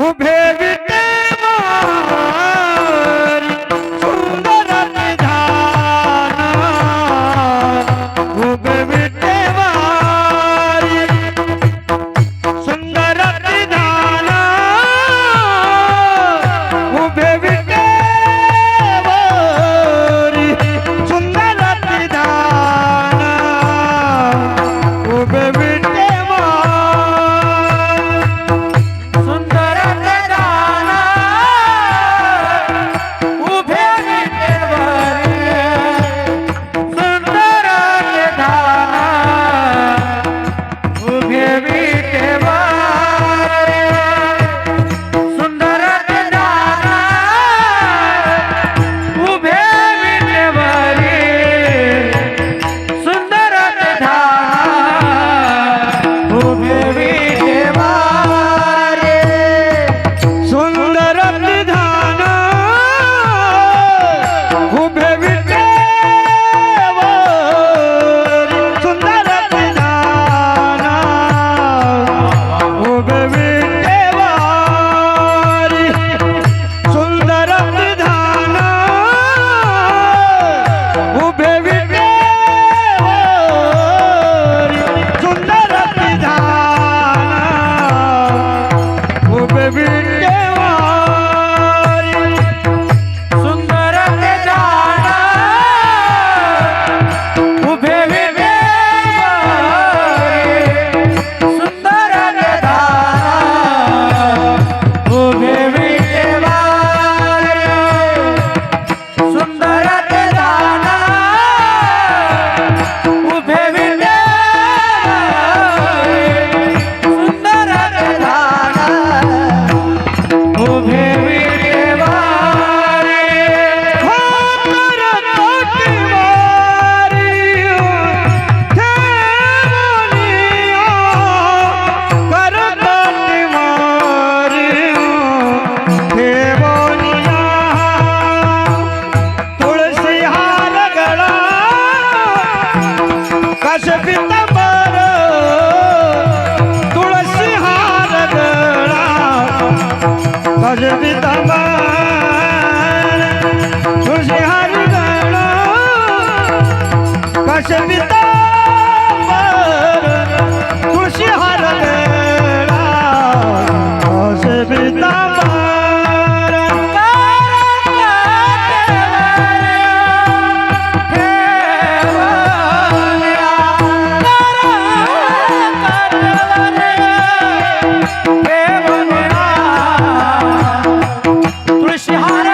उभे विटेवारी सुंदर निधान उभे विटेवारी सुंदर निधान उभे विटेवारी सुंदर निधान उभे तुळशी हार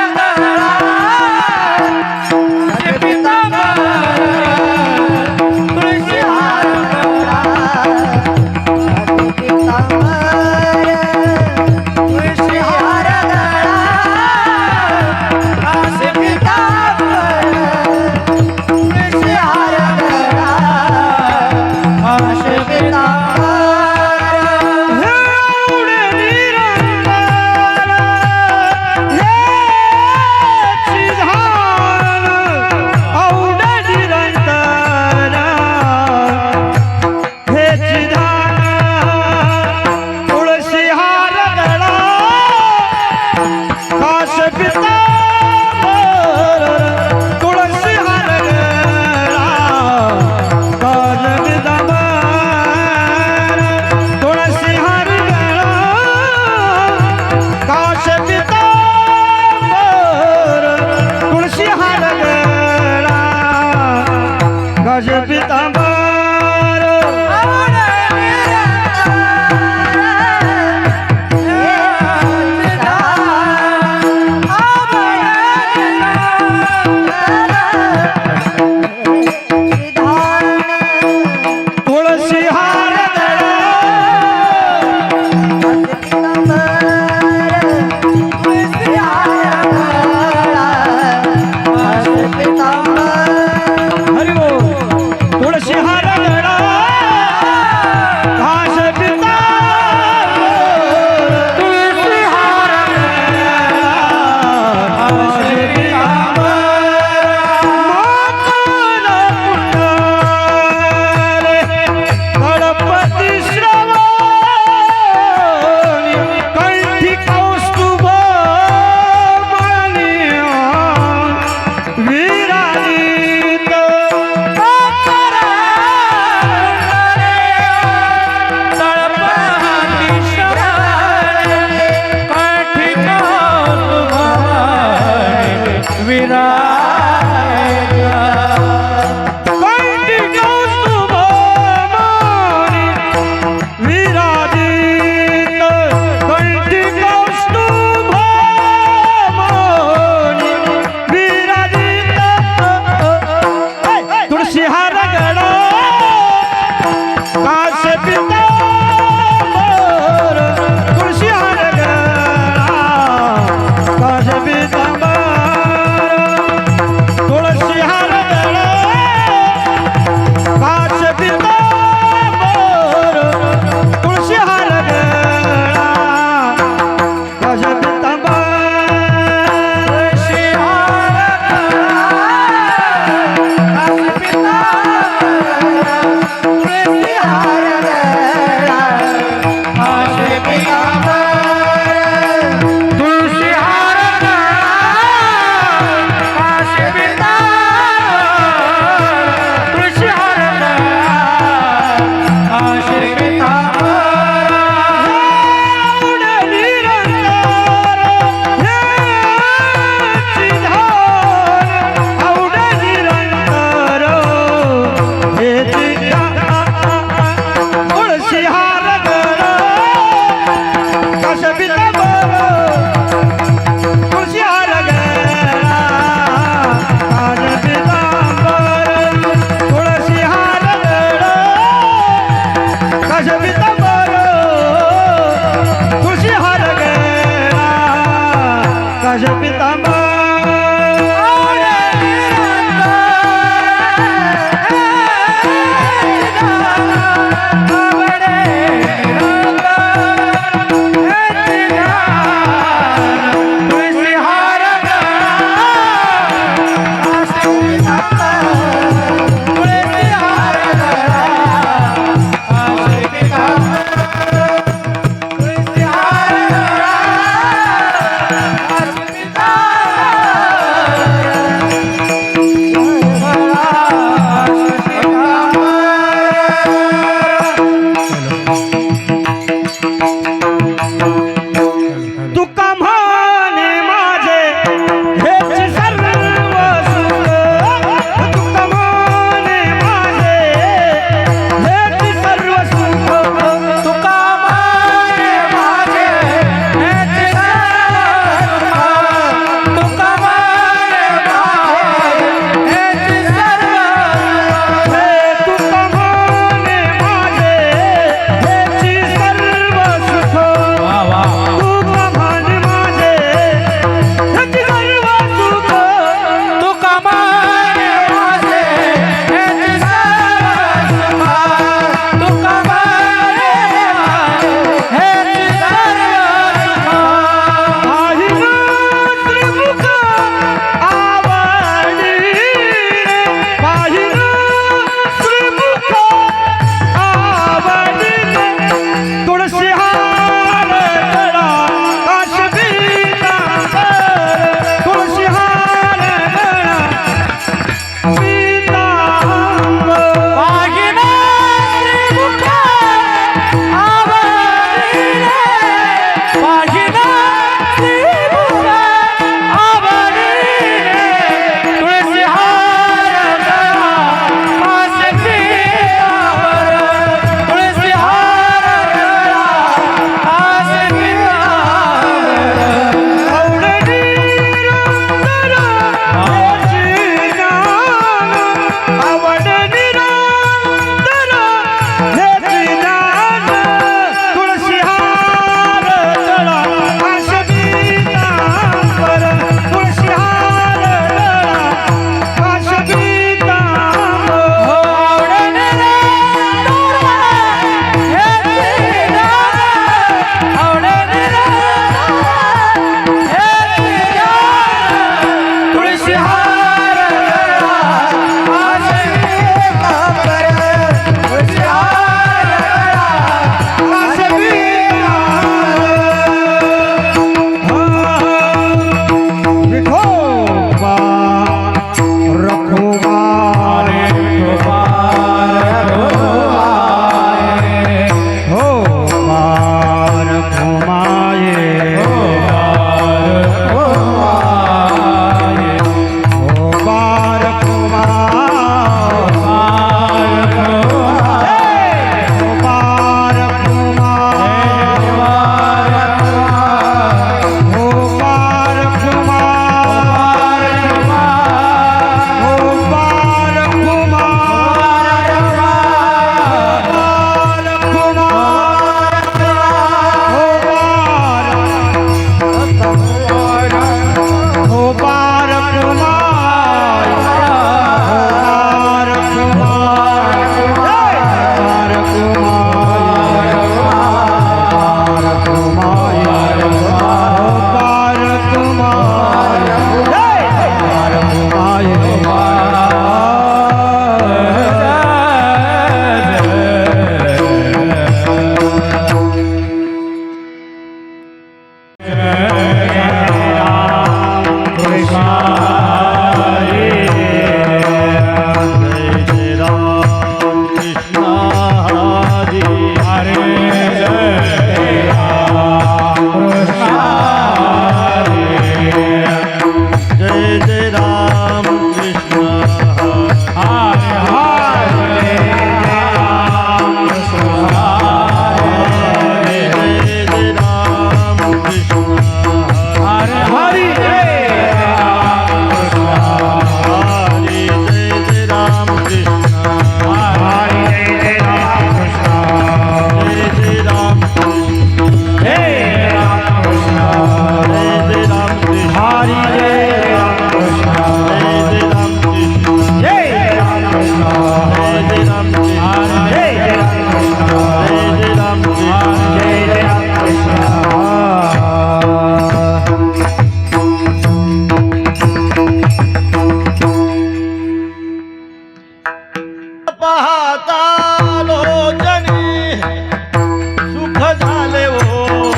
झाले हो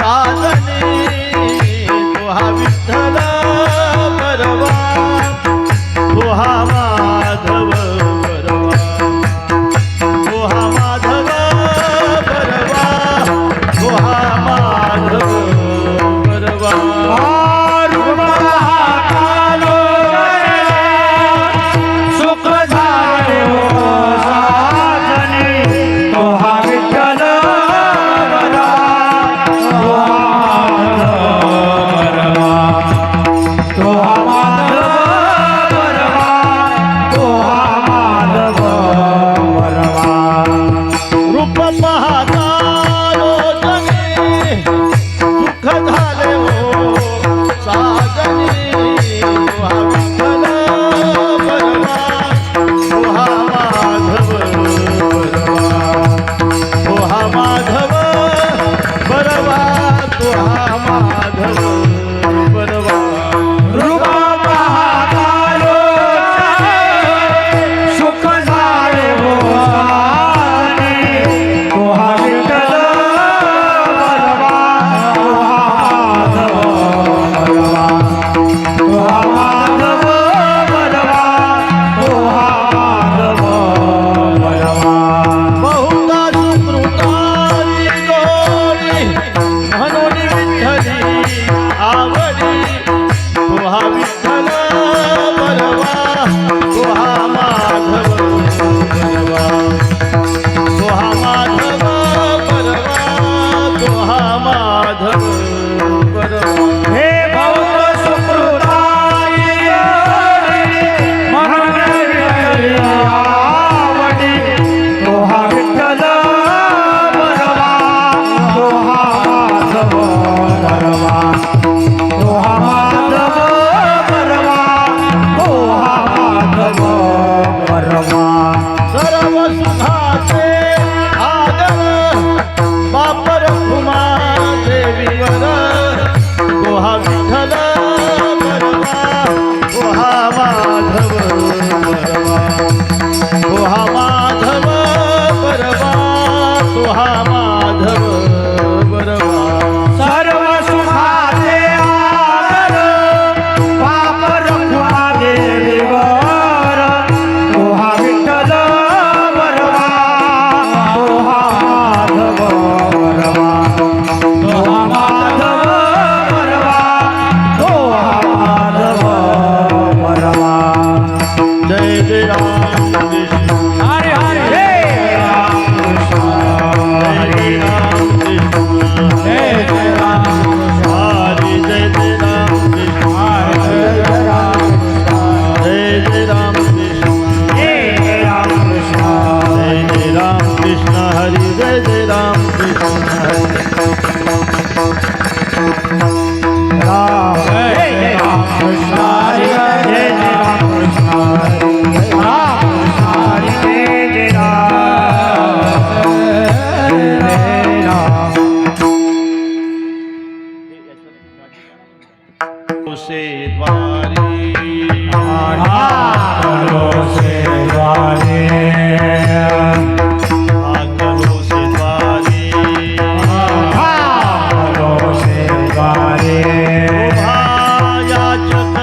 साजनी तो हा विठ्ठल बरवा तो हा माधव बरवा तो हा माधव बरवा तो हा माधव बरवा सुख झाले हो साजनी तो हा विठ्ठल बरवा तो हा माधव बरवा तो हा माधव बरवा रूप पाहता लोचने सुख झाले हो साजनी तो हा विठ्ठल बरवा तो हा माधव बरवा तो हा माधव बरवा तो हा माधव बरवा रूप पाहता लोचने सुख झाले हो साजनी तो हा विठ्ठल बरवा तो हा माधव बरवा तो हा माधव बरवा बहुधा सुकृतारी जोडी म्हणून विठ्ठली आवडी तो हा विठ्ठल बरवा तो हा माधव बरवा तो हा माधव बरवा तो हा माधव बरवा हे बौद्ध सुकृताई म्हणून विठ्ठली आवडी तो हा विठ्ठल बरवा तो हा माधव बरवा तो हा माधव बरवा तो हा माधव बरवा सर्व सुखाचे आदर बापर खुमा देवीवर तो हा विठ्ठल बरवा तो हा माधव बरवा तो हा माधव बरवा तो हा माधव बरवा सर्व सुखाचे आदर पाप रखुमा देवीवर तो हा विठ्ठल बरवा तो हा माधव बरवा तो हा माधव बरवा तो हा माधव बरवा जय जय राम कृष्ण हरे हरे राम कृष्ण जय राम कृष्ण जय जय राम कृष्ण हरे जय जय राम कृष्ण जय जय राम कृष्ण जय जय राम कृष्ण जय जय राम कृष्ण जय जय राम कृष्ण हरि जय जय राम कृष्ण हरि राम जय जय राम कृष्ण हरि जय जय राम कृष्ण हरि राम कृष्ण हरि जय जय राम जय जय राम से द्वारी आकलो से द्वारे आकलो से द्वारी आकलो से द्वारे उभा याचक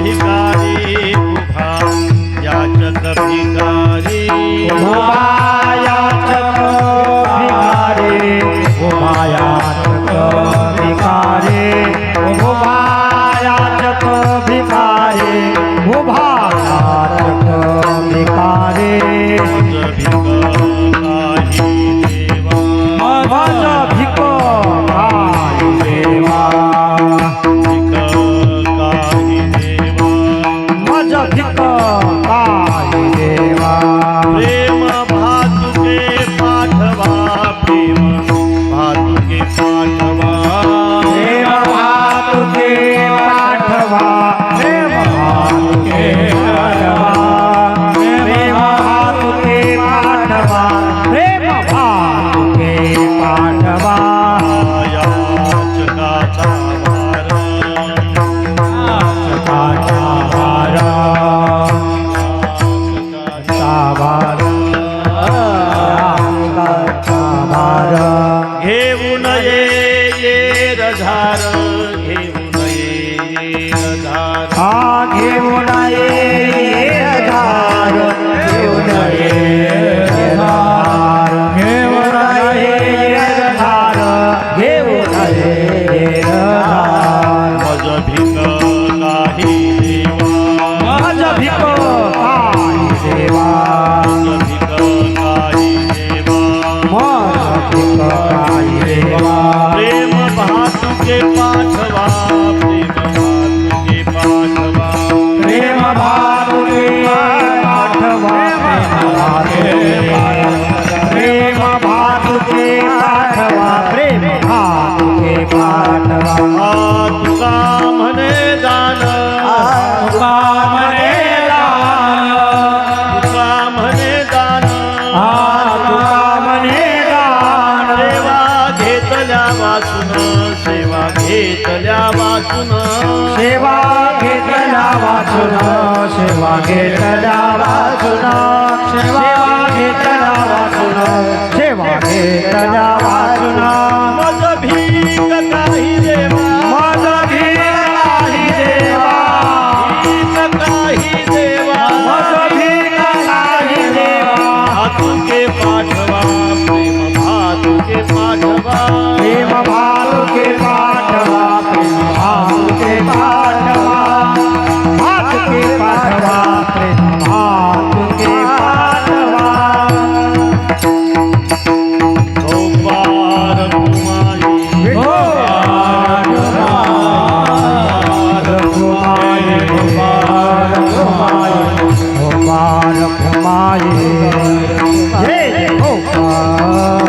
भिकारी उभा याचक भिकारी उभायाचक भिकारी उभायाचक भिकारी उभायाचक भिकारी उभायाचक भिकारी मज भिक काही देवा मज भिक काही देवा मज भिक काही देवा प्रेम भातुके पाठवा प्रेम भातुके पाठवा प्रेम भातुके पाठवा प्रेम भातुके पाठवा प्रेम भातुके पाठवा प्रेम भातुके पाठवा याचकाचा भार याचकाचा भार याचकाचा भार याचकाचा भार घेऊन ये रधार घेऊन ये रधार घेऊन ये धार घेऊन ये धार घेऊन ये धार घेऊन ये धार मज भिक काही देवा माझ भिक काही देवा मज भिक काही देवा माझ भिक काही देवा प्रेम भातुके पाठवा प्रेम भातुके पाठवा प्रेम भातुके पाठवा प्रेम भातुके पाठवा तुका म्हणे दान तुका म्हणे दान तुका म्हणे दान तुका म्हणे दान सेवा घेतल्या वाचून सेवा घेतल्या वाचून सेवा घेतल्या वाचून सेवा घेतल्या वाचून सेवा घेतल्या वाचून सेवा घेतल्या वाचून मज भीक काही देवा माझ भीक काही देवा भीक काही देवा माझ भीक काही देवा भातुके पाठवा प्रेम भातुके पाठवा प्रेम भातुके पाठवा प्रेम भातुके पाठवा भातुके पाठवा प्रेम भातुके पाठवा गोपाल कुमारी गोपाल कुमारी गोपाल कुमारी गोपाल कुमारी जय जय गोपाल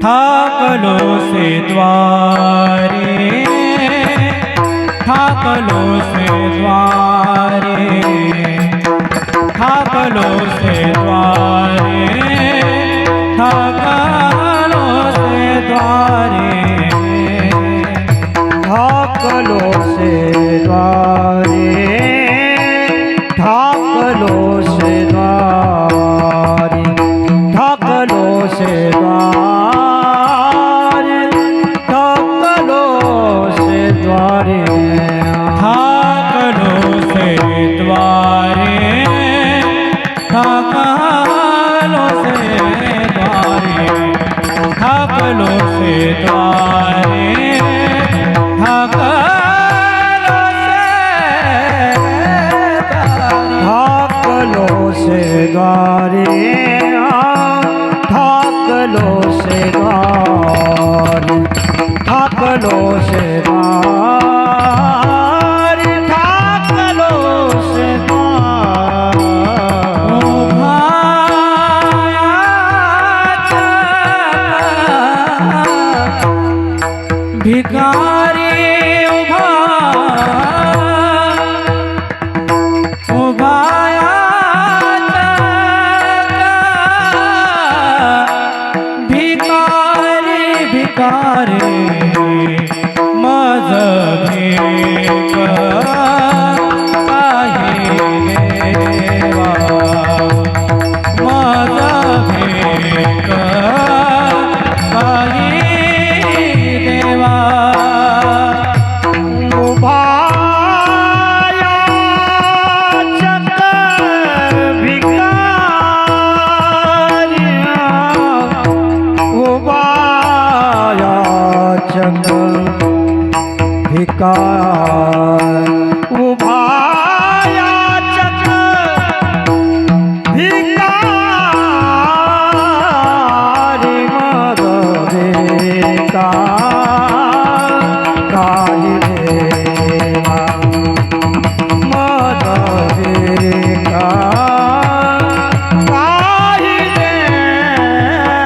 ठाकलो से द्वारे ठाकलो से द्वारे ठाकलो से द्वारे ठाकलो से द्वारे ठाकलो से द्वारे ठाकलो से द्वारे ठाकलो से द्वारे ठाकलो से द्वारे ठाकलो से द्वारे ठाकलो से द्वारे ठाकलो से द्वारे ठाकलो से द्वारे ठाकलो से द्वारे ठाकलो से द्वारे ठाकलो से द्वारे भिकारी उभा भिकारी भिकारी मज भिक काही देवा मज भिक काही देवा उभाया चक भिकारिया उभाया चक भिकार उभाया चक भिकारी मद भिकार काही देवा मद भिकार काही देवा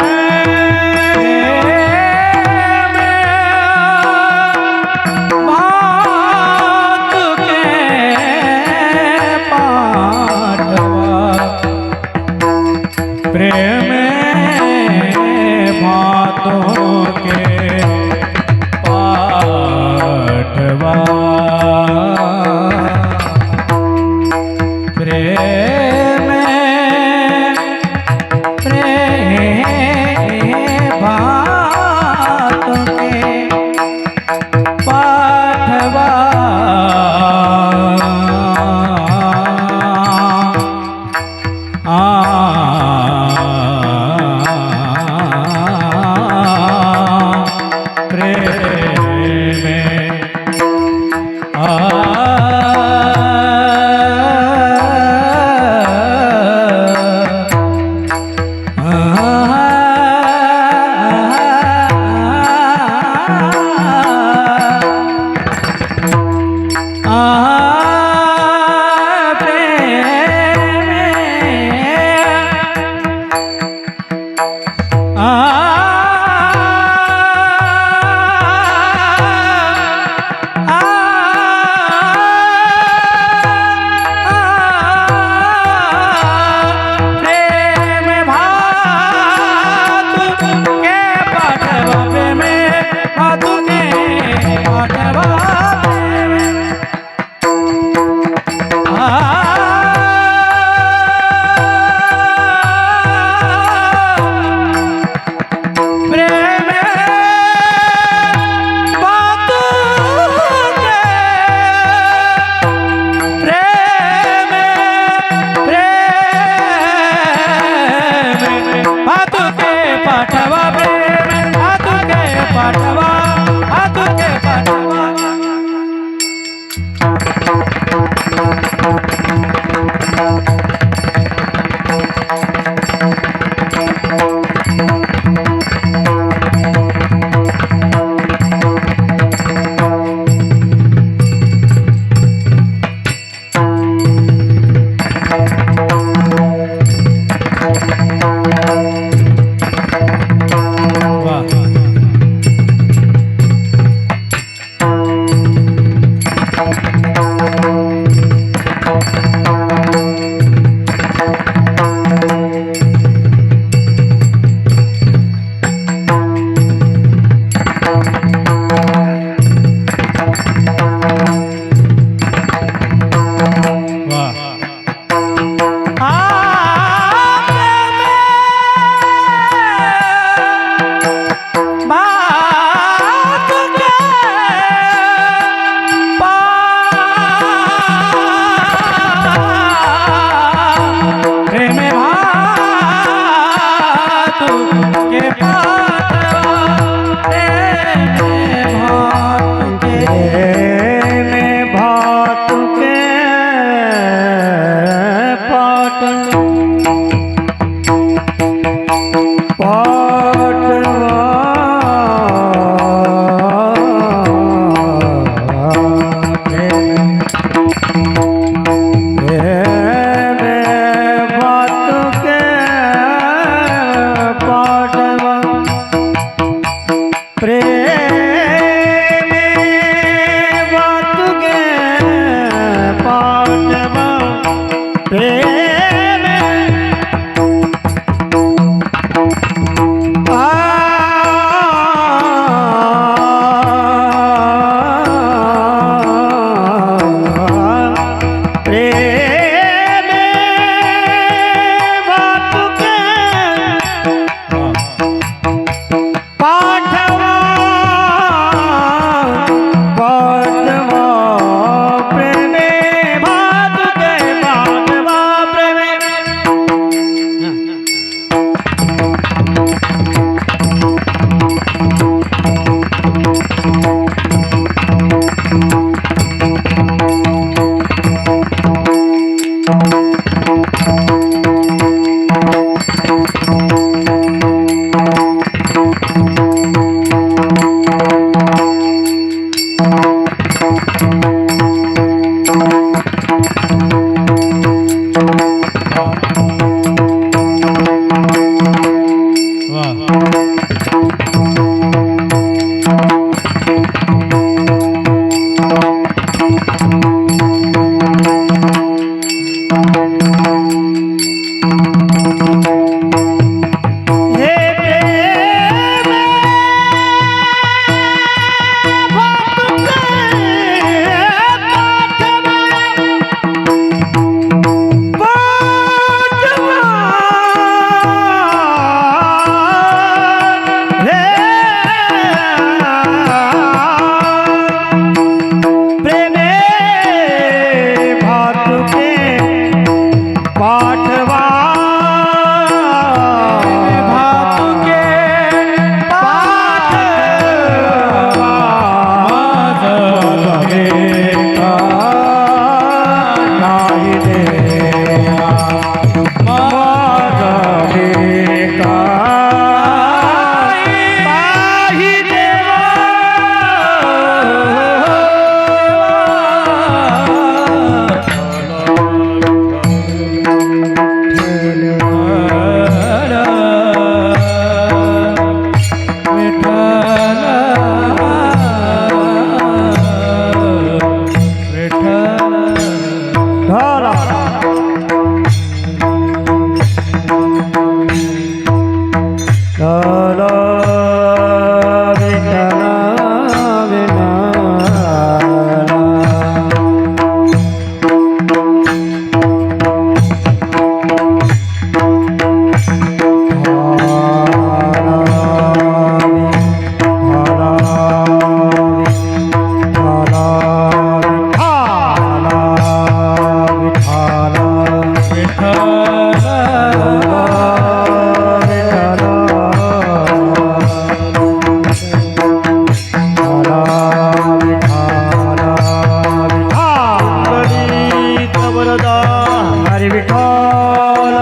हरी विठ्ठल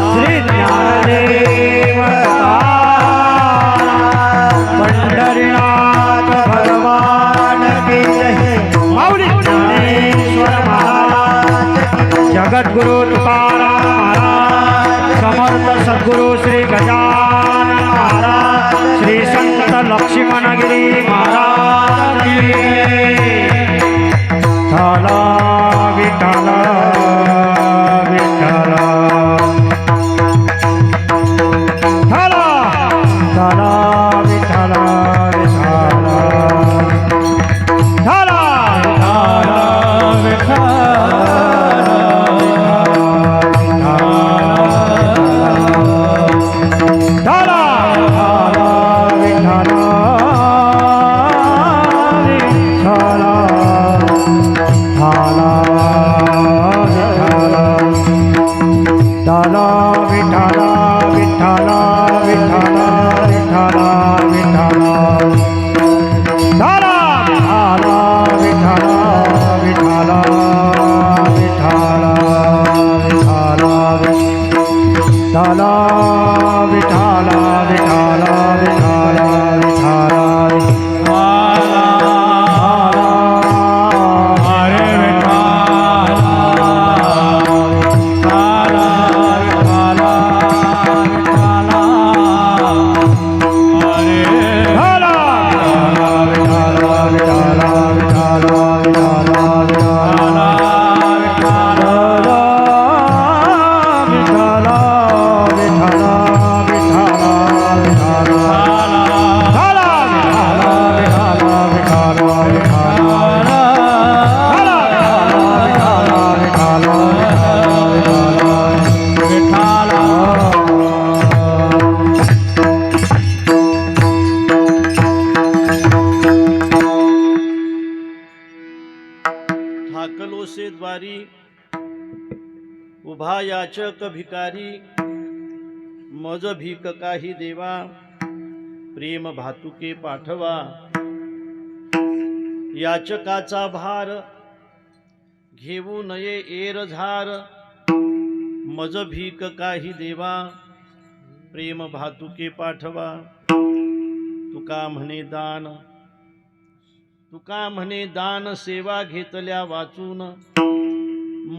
श्री ज्ञानदेव पंढरीनाथ भगवान की जय माऊली ज्ञानेश्वर महाराज जगद्गुरु तुकाराम महाराज समर्थ सद्गुरु श्री गजानन महाराज श्री संत लक्ष्मणगिरी महाराज थाला विठ्ठला विठ्ठला थाला थाला विठ्ठला विठ्ठला थाला थाला विठ्ठला थाला विठ्ठला ठाकलोसे द्वारी उभा याचक भिकारी मज भीक काही देवा प्रेम भातुके पाठवा याचकाचा भार घेऊ नये एरझार मज भीक काही देवा प्रेम भातुके पाठवा तुका म्हणे दान सेवा घेतल्या वाचून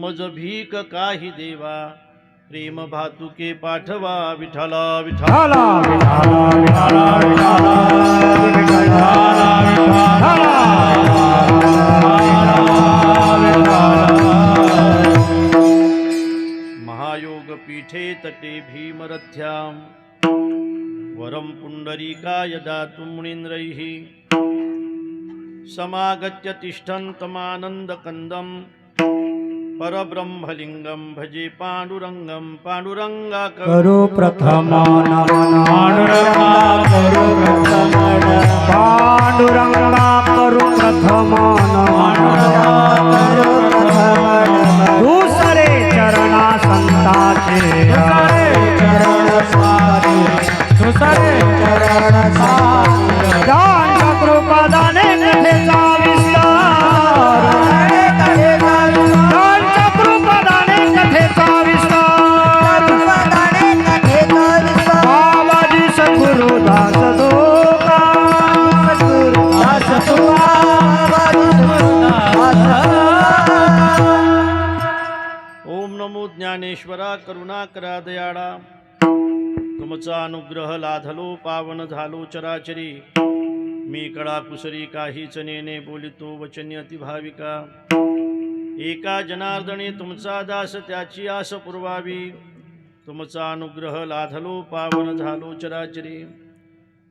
मज भीक काही देवा प्रेम भातुके पाठवा विठ्ठला विठ्ठला विठ्ठला महायोग पीठे तटे भीमरथ्यां वरं पुंडरीकाय दातुं मुनीन्द्रैः समागत्य तिष्ठन्तमानन्दकन्दं परब्रह्मलिङ्गं भजे पाण्डुरङ्गं पाण्डुरङ्गा करो प्रथमा नमन पांडुरंगा करो प्रथमा नमन दुसरे चरणा संताचे दान कृपादाने कथेचा विस्तार दान कृपादाने कथेचा विस्तार बाबाजी सद्गुरु दास दोका ओम नमो ज्ञानेश्वरा करुणाकरा दयाळा तुमचा अनुग्रह लाधलो पावन झालो चराचरी मी कळा कुसरी काहीच नेने बोलितो वचनी अतिभाविका एका जनार्दनी तुमचा दास त्याची आस पुरवावी तुमचा अनुग्रह लाधलो पावन झालो चराचरी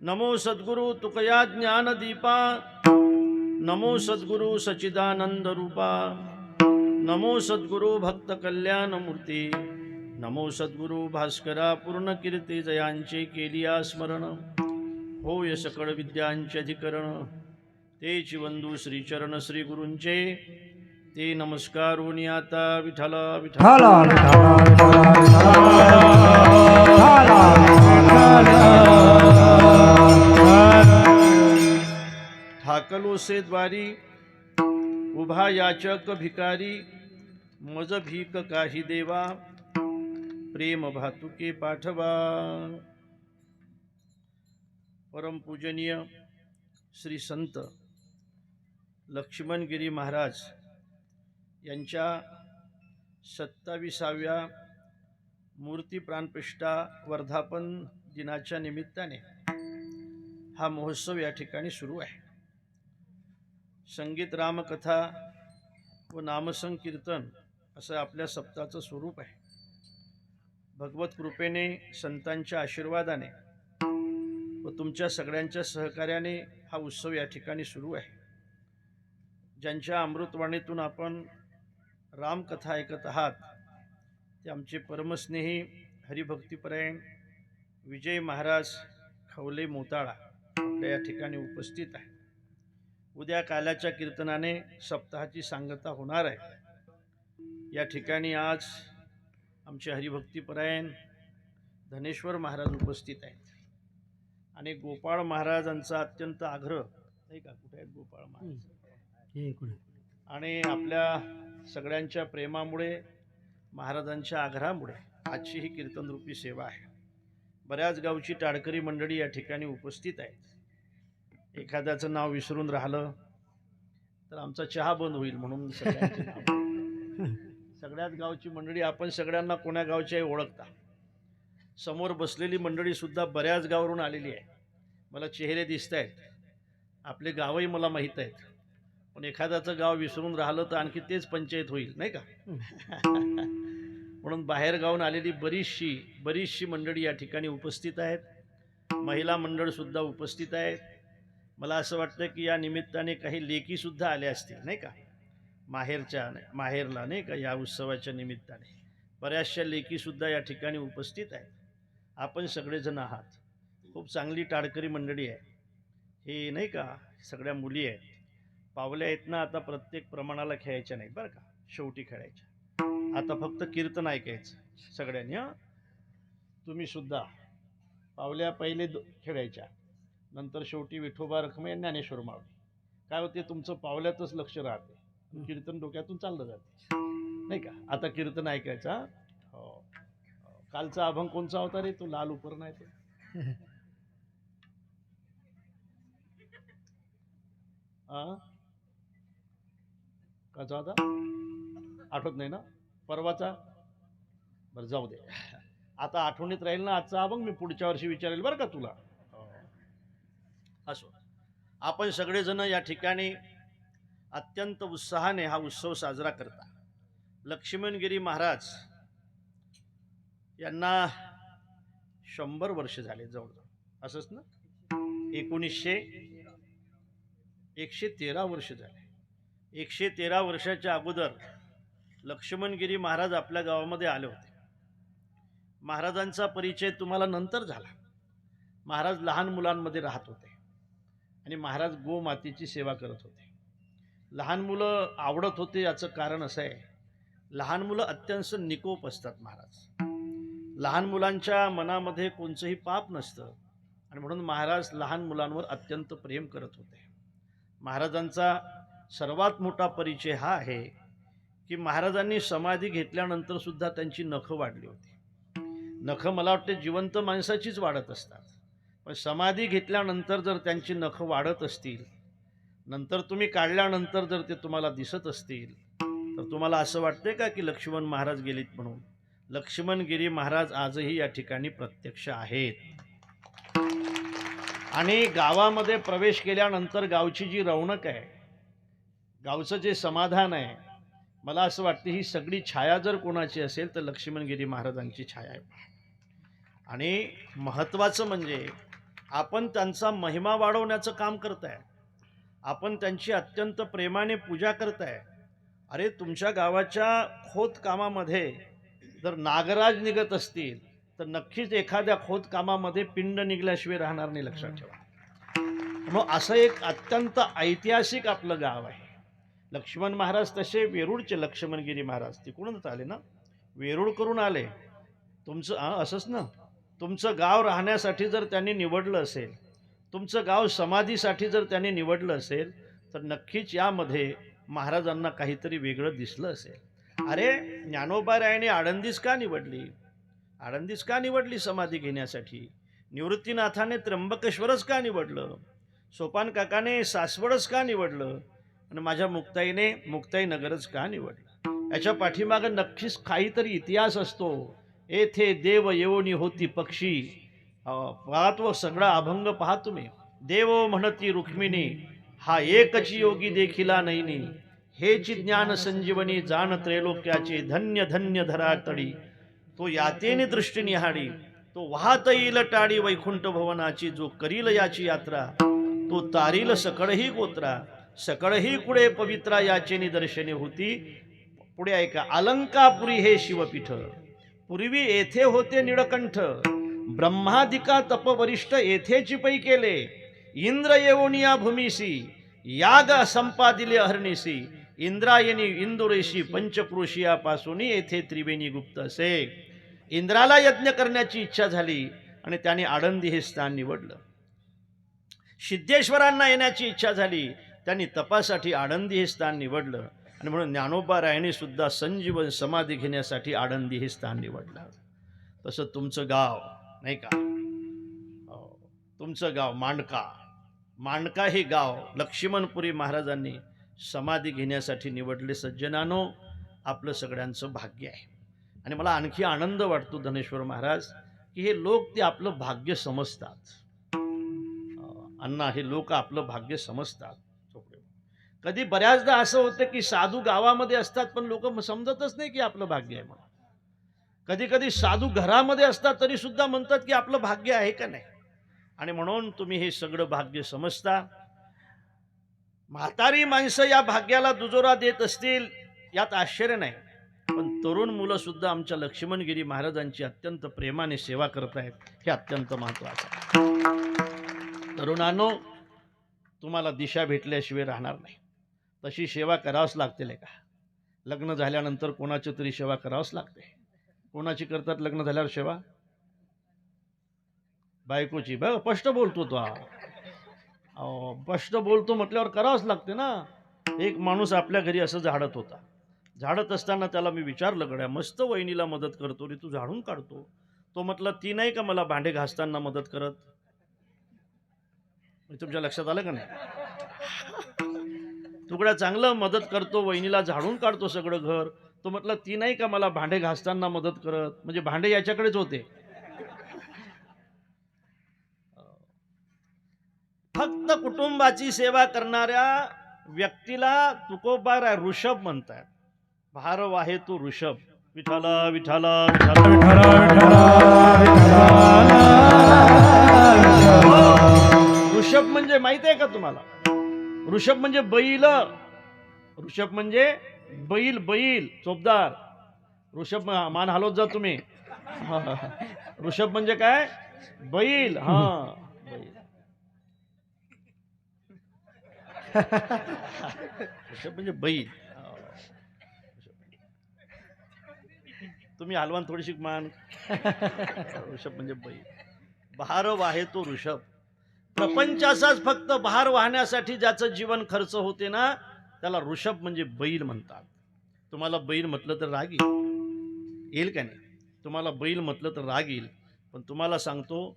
नमो सद्गुरु तुकया ज्ञानदीपा, नमो सद्गुरु सच्चिदानंद रूपा, नमो सद्गुरु भक्त कल्याण मूर्ती, नमो सद्गुरु भास्करा पूर्ण कीर्ती जयांचे केलिया स्मरण, होय सकळ विद्यांचे अधिकरण, तेची वंदू श्रीचरण श्री गुरूंचे, ते नमस्कारुनी आता विठ्ठल विठ्ठल ठाला ठाला ठाकलोसे द्वारी उभा याचक भिकारी, मज भीक काही देवा, प्रेम भातुके पाठवा. परमपूजनीय श्री संत लक्ष्मणगिरी महाराज यांच्या 27व्या मूर्ती प्राणप्रतिष्ठा वर्धापन दिनाच्या निमित्ताने हा महोत्सव या ठिकाणी सुरू आहे. संगीत, रामकथा व नामसंकीर्तन असं आपल्या सप्ताहाचं स्वरूप आहे. भगवत कृपेने, संतांच्या आशीर्वादाने व तुमच्या सगळ्यांच्या सहकार्याने हा उत्सव या ठिकाणी सुरू आहे. ज्यांच्या अमृतवाणीतून आपण रामकथा ऐकत आहात ते आमचे परमस्नेही हरिभक्तीपरायण विजय महाराज खवले मोताळा आपल्या या ठिकाणी उपस्थित आहे. उद्या काल्याच्या कीर्तनाने सप्ताहाची सांगता होणार आहे. या ठिकाणी आज आमचे हरिभक्तीपरायण धनेश्वर महाराज उपस्थित आहेत आणि गोपाळ महाराजांचा अत्यंत आग्रह नाही का, कुठे आहेत गोपाळ महाराज, आणि आपल्या सगळ्यांच्या प्रेमामुळे, महाराजांच्या आग्रहामुळे आजची ही कीर्तनरूपी सेवा आहे. बऱ्याच गावची टाळकरी मंडळी या ठिकाणी उपस्थित आहेत. एखाद्याचं नाव विसरून राहिलं तर आमचा चहा बंद होईल म्हणून सगळ्यांचे नाव, सगळ्याच गावची मंडळी, आपण सगळ्यांना कोण्या गावच्याही ओळखता. समोर बसलेली मंडळी सुद्धा बऱ्याच गावावरून आलेली आहे. मला चेहरे दिसत आहेत, आपले गावही मला माहीत आहेत, पण एखाद्याचं गाव विसरून राहिलं तर आणखी तेच पंचायत होईल नाही का. म्हणून बाहेर गावून आलेली बरीचशी मंडळी या ठिकाणी उपस्थित आहेत. महिला मंडळ सुद्धा उपस्थित आहेत. मला असं वाटतं की या निमित्ताने काही लेकी सुद्धा आल्या असतील नाही का, माहेरला नाही का. या उत्सवाच्या निमित्ताने बऱ्याचशा लेकी सुद्धा या ठिकाणी उपस्थित आहेत. आपण सगळेजण आहात. खूप चांगली टाळकरी मंडळी आहे हे नाही का. सगळ्या मुली आहेत, पावल्या आहेत ना. आता प्रत्येक प्रमाणाला खेळायच्या नाही बरं का, शेवटी खेळायच्या. आता फक्त कीर्तन ऐकायचं सगळ्यांनी. तुम्ही सुद्धा पावल्या पहिले खेळायच्या, नंतर शेवटी विठोबा रखमे ज्ञानेश्वर माऊली. काय होते, तुमचं पावल्यातच लक्ष राहते, कीर्तन डोक्यातून चाललं जाते नाही का. आता कीर्तन ऐकायचा. हो, कालचा अभंग कोणचा होता रे, तो लाल उपर नाही ते काचा होता, आठवत नाही ना. परवाचा, बरं जाऊ दे. आता आठवणीत राहील ना आजचा अभंग, मी पुढच्या वर्षी विचारेल बरं का तुला. असो, आपण सगळेजण या ठिकाणी अत्यंत उत्साहाने हा उत्सव साजरा करता. लक्ष्मणगिरी महाराज यांना 100 वर्ष झाले जवळजवळ, असंच ना. 113 वर्ष झाले. 113 वर्षाच्या अगोदर लक्ष्मणगिरी महाराज आपल्या गावामध्ये आले होते. महाराजांचा परिचय तुम्हाला नंतर झाला. महाराज लहान मुलांमध्ये राहत होते आणि महाराज गोमातेची सेवा करत होते. लहान मुलं आवडत होते याचं कारण असं आहे, लहान मुलं अत्यंत निकोप असतात महाराज. लहान मुलांच्या मनामध्ये कोणचंही पाप नसतं आणि म्हणून महाराज लहान मुलांवर अत्यंत प्रेम करत होते. महाराजांचा सर्वात मोठा परिचय हा आहे की महाराजांनी समाधी घेतल्यानंतर सुद्धा त्यांची नखं वाढली होती. नखं मला वाटते जिवंत माणसाचीच वाढत असतात, पण समाधी घेतल्यानंतर जर त्यांची नखं वाढत असतील, नंतर तुम्ही काढल्यानंतर जर ते तुम्हाला दिसत असतील, तर तुम्हाला असं वाटते का की लक्ष्मण महाराज गेलीत म्हणून? लक्ष्मणगिरी महाराज आजही या ठिकाणी प्रत्यक्ष आहेत. आणि गावामध्ये प्रवेश केल्यानंतर गावची जी रौनक आहे, गावचं जे समाधान आहे, मला असं वाटतं ही सगळी छाया जर कोणाची असेल तर लक्ष्मणगिरी महाराजांची छाया आहे. आणि महत्त्वाचं म्हणजे आपण त्यांचा महिमा वाढवण्याचं काम करताय, आपण त्यांची अत्यंत प्रेमाने पूजा करताय. अरे तुमच्या गावाच्या खोदकामामध्ये जर नागराज निघत असतील तर नक्कीच एखाद्या खोदकामामध्ये पिंड निघल्याशिवाय राहणार नाही, लक्षात ठेवा. मग असं एक अत्यंत ऐतिहासिक आपलं गाव आहे. लक्ष्मण महाराज तसे वेरूळचे लक्ष्मणगिरी महाराज तिकडूनच आले ना, वेरूळ करून आले. तुमचं असंच ना, तुमचं गाव राहण्यासाठी जर त्यांनी निवडलं असेल, तुमचं गाव समाधीसाठी जर त्यांनी निवडलं असेल, तर नक्कीच यामध्ये महाराजांना काहीतरी वेगळं दिसलं असेल. अरे ज्ञानोबा रायाने आळंदीच का निवडली? आळंदीच का निवडली समाधी घेण्यासाठी? निवृत्तीनाथाने त्र्यंबकेश्वरच का निवडलं? सोपान काकाने सासवडच का निवडलं? आणि माझ्या मुक्ताईने मुक्ताईनगरच का निवडलं? याच्या पाठीमागं नक्कीच काहीतरी इतिहास असतो. येथे देव येवोनी होती पक्षी, पाहतो सगळा अभंग पहा तुम्ही. देव म्हणती रुक्मिणी, हा एकच योगी देखिला नैनी, हेची ज्ञान संजीवनी जाण त्रैलोक्याचे, धन्य धन्य धरा तडी, तो यातेने दृष्टी निहाडी, तो वाहत येईल टाळी वैकुंठ भवनाची, जो करील याची यात्रा, तो तारील सकळही गोत्रा, सकळही कुडे पवित्रा, याचे निदर्शने होती. पुढे ऐका, अलंकापुरी हे शिवपीठ, पूर्वी येथे होते निळकंठ, ब्रह्मादिका तपवरिष्ठ येथेची पै केले, इंद्र येवोनिया भूमीसी, याग संपादिले अहर्निसी, इंद्रायणी इंदुरेशी पंचपुरुषियापासून येथे त्रिवेणी गुप्त असे. इंद्राला यज्ञ करण्याची इच्छा झाली आणि त्याने आळंदी हे स्थान निवडलं. सिद्धेश्वरांना येण्याची इच्छा झाली, त्यांनी तपासाठी आळंदी हे स्थान निवडलं. आणि म्हणून ज्ञानोबा रायाने सुद्धा संजीवन समाधी घेण्यासाठी आळंदी हे स्थान निवडलं. तसं तुमचं गाव नाही का, तुमचं गाव मांडका, मांडका हे गाव लक्ष्मणपुरी महाराजांनी समाधी घेण्यासाठी निवडले. सज्जनानो, आपलं सगळ्यांचं भाग्य आहे. आणि मला आणखी आनंद वाटतो धनेश्वर महाराज, की हे लोक ते आपलं भाग्य समजतात. अण्णा, हे लोक आपलं भाग्य समजतात. कधी बऱ्याचदा असं होतं की साधू गावामध्ये असतात पण लोक समजतच नाही की आपलं भाग्य आहे म्हणून. कधी कधी साधू घरामध्ये असतात तरी सुद्धा म्हणतात की आपलं भाग्य आहे का नाही. आणि म्हणून तुम्ही हे सगळं भाग्य समजता. म्हातारी माणसं या भाग्याला दुजोरा देत असतील यात आश्चर्य नाही, पण तरुण मुलं सुद्धा आमच्या लक्ष्मणगिरी महाराजांची अत्यंत प्रेमाने सेवा करत आहेत, हे अत्यंत महत्त्वाचं आहे. तरुणांनो, तुम्हाला दिशा भेटल्याशिवाय राहणार नाही. तशी सेवा करावंच लागते का. लग्न झाल्यानंतर कोणाची तरी सेवा करावंच लागते. कोणाची करतात लग्न झाल्यावर सेवा? बायकोची. बघ, स्पष्ट बोलतो तो. स्पष्ट बोलतो म्हटल्यावर करावंच लागते ना. एक माणूस आपल्या घरी असं झाडत होता. झाडत असताना त्याला मी विचारलं, गड्या मस्त वहिनीला मदत करतो रे, तू झाडून काढतो. तो म्हटलं, ती नाही का मला भांडे घासताना मदत करत? तुमच्या लक्षात आलं का नाही? तुकड्या चांगलं मदत करतो, वहिनीला झाडून काढतो सगळं घर. तो म्हटलं, ती नाही का मला भांडे घासताना मदत करत? म्हणजे भांडे याच्याकडेच होते. फक्त कुटुंबाची सेवा करणाऱ्या व्यक्तीला तुकोबा ऋषभ म्हणतात. भारव आहे तो ऋषभ. विठाला विठाला ऋषभ म्हणजे माहित आहे का तुम्हाला? ऋषभ म्हणजे बैल. ऋषभ म्हणजे बैल, बैल चोपदार. ऋषभ मान हलवत जा तुम्ही. ऋषभ म्हणजे काय? बैल. हा, बैल. ऋषभ म्हणजे बैल. तुम्ही हलवान थोडीशी मान. ऋषभ म्हणजे बैल. भारव आहे तो ऋषभ. प्रपंचाचाच फक्त भार वाहण्यासाठी ज्याचं जीवन खर्च होते ना, त्याला ऋषभ म्हणजे बैल म्हणतात. तुम्हाला बैल म्हटलं तर राग येईल का नाही? तुम्हाला बैल म्हटलं तर राग येईल. पण तुम्हाला सांगतो,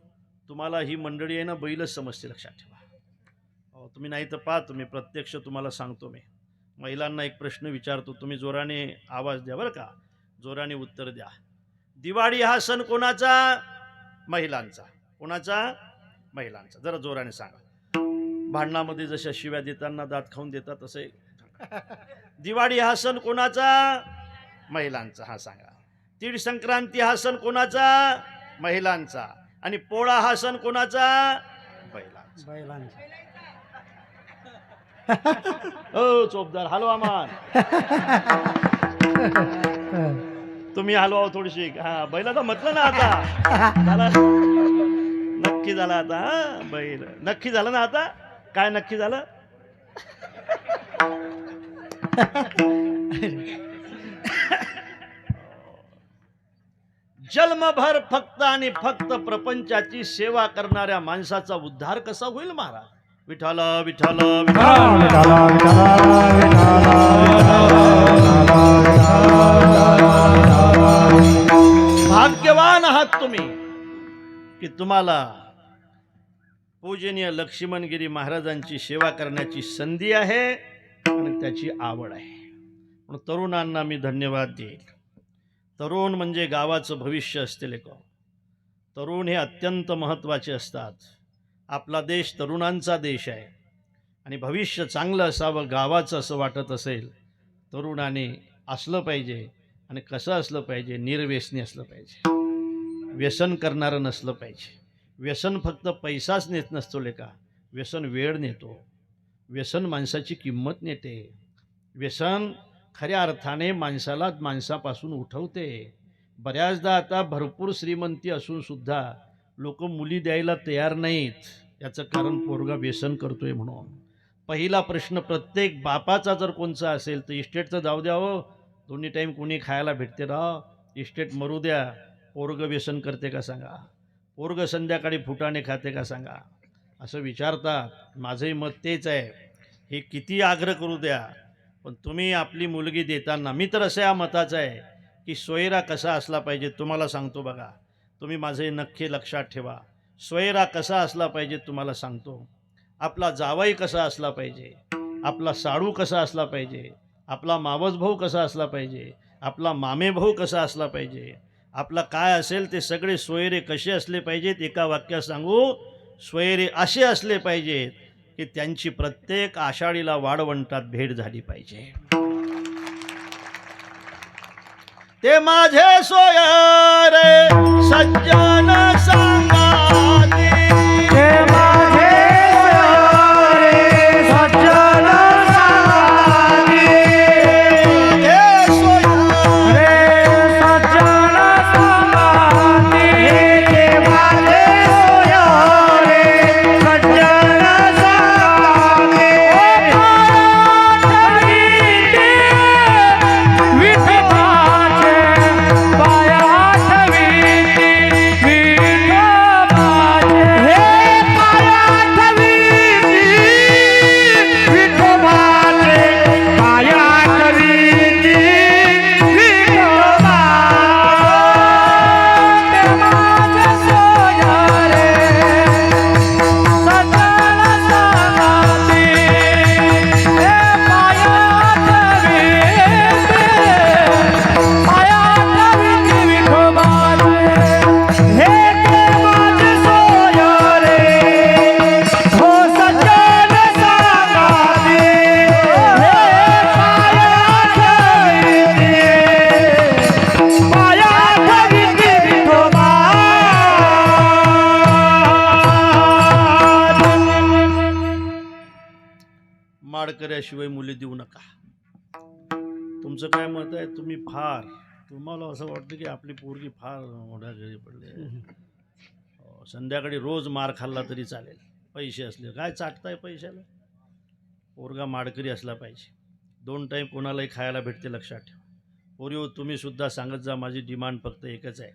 तुम्हाला ही मंडळी आहे ना बैलच समजते, लक्षात ठेवा. तुम्ही नाही तर पहा, तुम्ही प्रत्यक्ष तुम्हाला सांगतो. मी महिलांना एक प्रश्न विचारतो, तुम्ही जोराने आवाज द्या बरं का, जोराने उत्तर द्या. दिवाळी हा सण कोणाचा? महिलांचा. कोणाचा? महिलांचा. जरा जोराने सांगा. भांडणामध्ये जशा शिव्या देताना दात खाऊन देतात तसे. दिवाळी हा सण कोणाचा? महिलांचा. हा सांगा. तीळ संक्रांती हा सण कोणाचा? महिलांचा. आणि पोळा हा सण कोणाचा? बैलांचा. बैलांचा. ओ चोपदार हलवा मान. तुम्ही हलवा थोडीशी. हा बैलाचा म्हटलं ना आता झाला. नक्की झाला आता. हा बैल नक्की झालं ना आता. काय नक्की झालं. जन्मभर फक्त आणि फक्त प्रपंचाची सेवा करणाऱ्या माणसाचा उद्धार कसा होईल महाराज. विठ्ठल विठ्ठल भाग्यवान आहात तुम्ही की तुम्हाला पूजनीय लक्ष्मणगिरी महाराजांची सेवा करण्याची संधी आहे आणि त्याची आवड आहे. म्हणून तरुणांना मी धन्यवाद देईल. तरुण म्हणजे गावाचं भविष्य असते लेको. तरुण हे अत्यंत महत्त्वाचे असतात. आपला देश तरुणांचा देश आहे आणि भविष्य चांगलं असावं गावाचं असं वाटत असेल तरुणाने असलं पाहिजे. आणि कसं असलं पाहिजे. निर्व्यसनी असलं पाहिजे. व्यसन करणारं नसलं पाहिजे. व्यसन फक्त पैसाच नेत नसतो लेका. व्यसन वेळ नेतो. व्यसन माणसाची किंमत नेते. व्यसन खऱ्या अर्थाने माणसाला माणसापासून उठवते. बऱ्याचदा आता भरपूर श्रीमंती असून सुद्धा लोक मुली द्यायला तयार नाहीत. याचं कारण पोरगा व्यसन करतोय म्हणून. पहिला प्रश्न प्रत्येक बापाचा जर कोणचा असेल तर इस्टेटचं जाऊ द्या हो. दोन्ही टाईम कोणी खायला भेटते राव. इस्टेट मरू द्या. पोरग व्यसन करते का सांगा. पोरग संध्याकाळी फुटाणे खाते का सांगा. असं विचारतात. माझंही मत तेच आहे. हे किती आग्रह करू द्या पण तुम्ही आपली मुलगी देताना मी तर असं या मताचं आहे की सोयरा कसा असला पाहिजे तुम्हाला सांगतो बघा. तुम्ही माझे नक्की लक्षात ठेवा. सोयरा कसा असला पाहिजे तुम्हाला सांगतो. आपला जावई कसा असला पाहिजे. आपला साडू कसा असला पाहिजे. आपला मावस भाऊ कसा असला पाहिजे. आपला मामे भाऊ कसा असला पाहिजे. आपला काय असेल ते सगळे सोयरे कसे असले पाहिजेत. एका वाक्यात सांगू. सोयरे असे असले पाहिजेत की त्यांची प्रत्येक आषाढीला वाळवंटात भेट झाली पाहिजे. ते माझे सोयरे सज्जन संगाती. ते माझे सोयरे सज्जन संगाती. हे सोयरे सज्जन संगाती. ते माझे सोयरे सज्जन संगाती. विठोबाचे पायात विठी. विठोबाचे हे पायात विठी. विठोबाचे पायात विठी. विठोबा ते माझे सोयरे सज्जन संगाती. हे पायात विठी. पायात विठी विठोबाचे. हे ते माझे सोयरे हो सज्जन संगाती. हे पायात विठी. पायात विठी विठोबा. माडकऱ्याशिवाय मुली देऊ नका. तुमचं काय मत आहे. तुम्ही फार तुम्हाला असं वाटतं की आपली पोरगी फार मोठ्या घरी पडली. संध्याकाळी रोज मार खाल्ला तरी चालेल. पैसे असले काय चाटताय पैशाला. पोरगा माडकरी असला पाहिजे. 2 टाईम कोणालाही खायला भेटते लक्षात ठेवा. पोरी तुम्ही सुद्धा सांगत जा माझी डिमांड फक्त एकच आहे.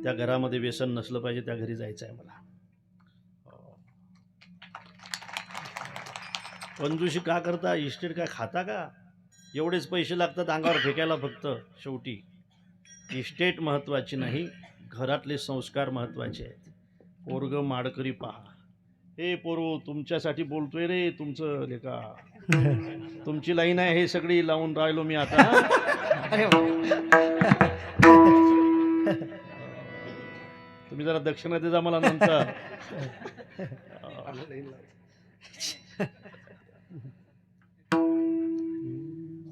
त्या घरामध्ये व्यसन नसलं पाहिजे. त्या घरी जायचं आहे मला. कंजूशी का करता. इस्टेट काय खाता का. एवढेच पैसे लागतात अंगावर फेकायला फक्त. शेवटी इस्टेट महत्त्वाची नाही. घरातले संस्कार महत्त्वाचे आहेत. पोरग माडकरी पहा. हे पोरो तुमच्यासाठी बोलतोय रे. तुमचं लेका तुमची लाईन आहे. हे सगळी लावून राहिलो मी आता. तुम्ही जरा दक्षिणा दे जा मला नंतर.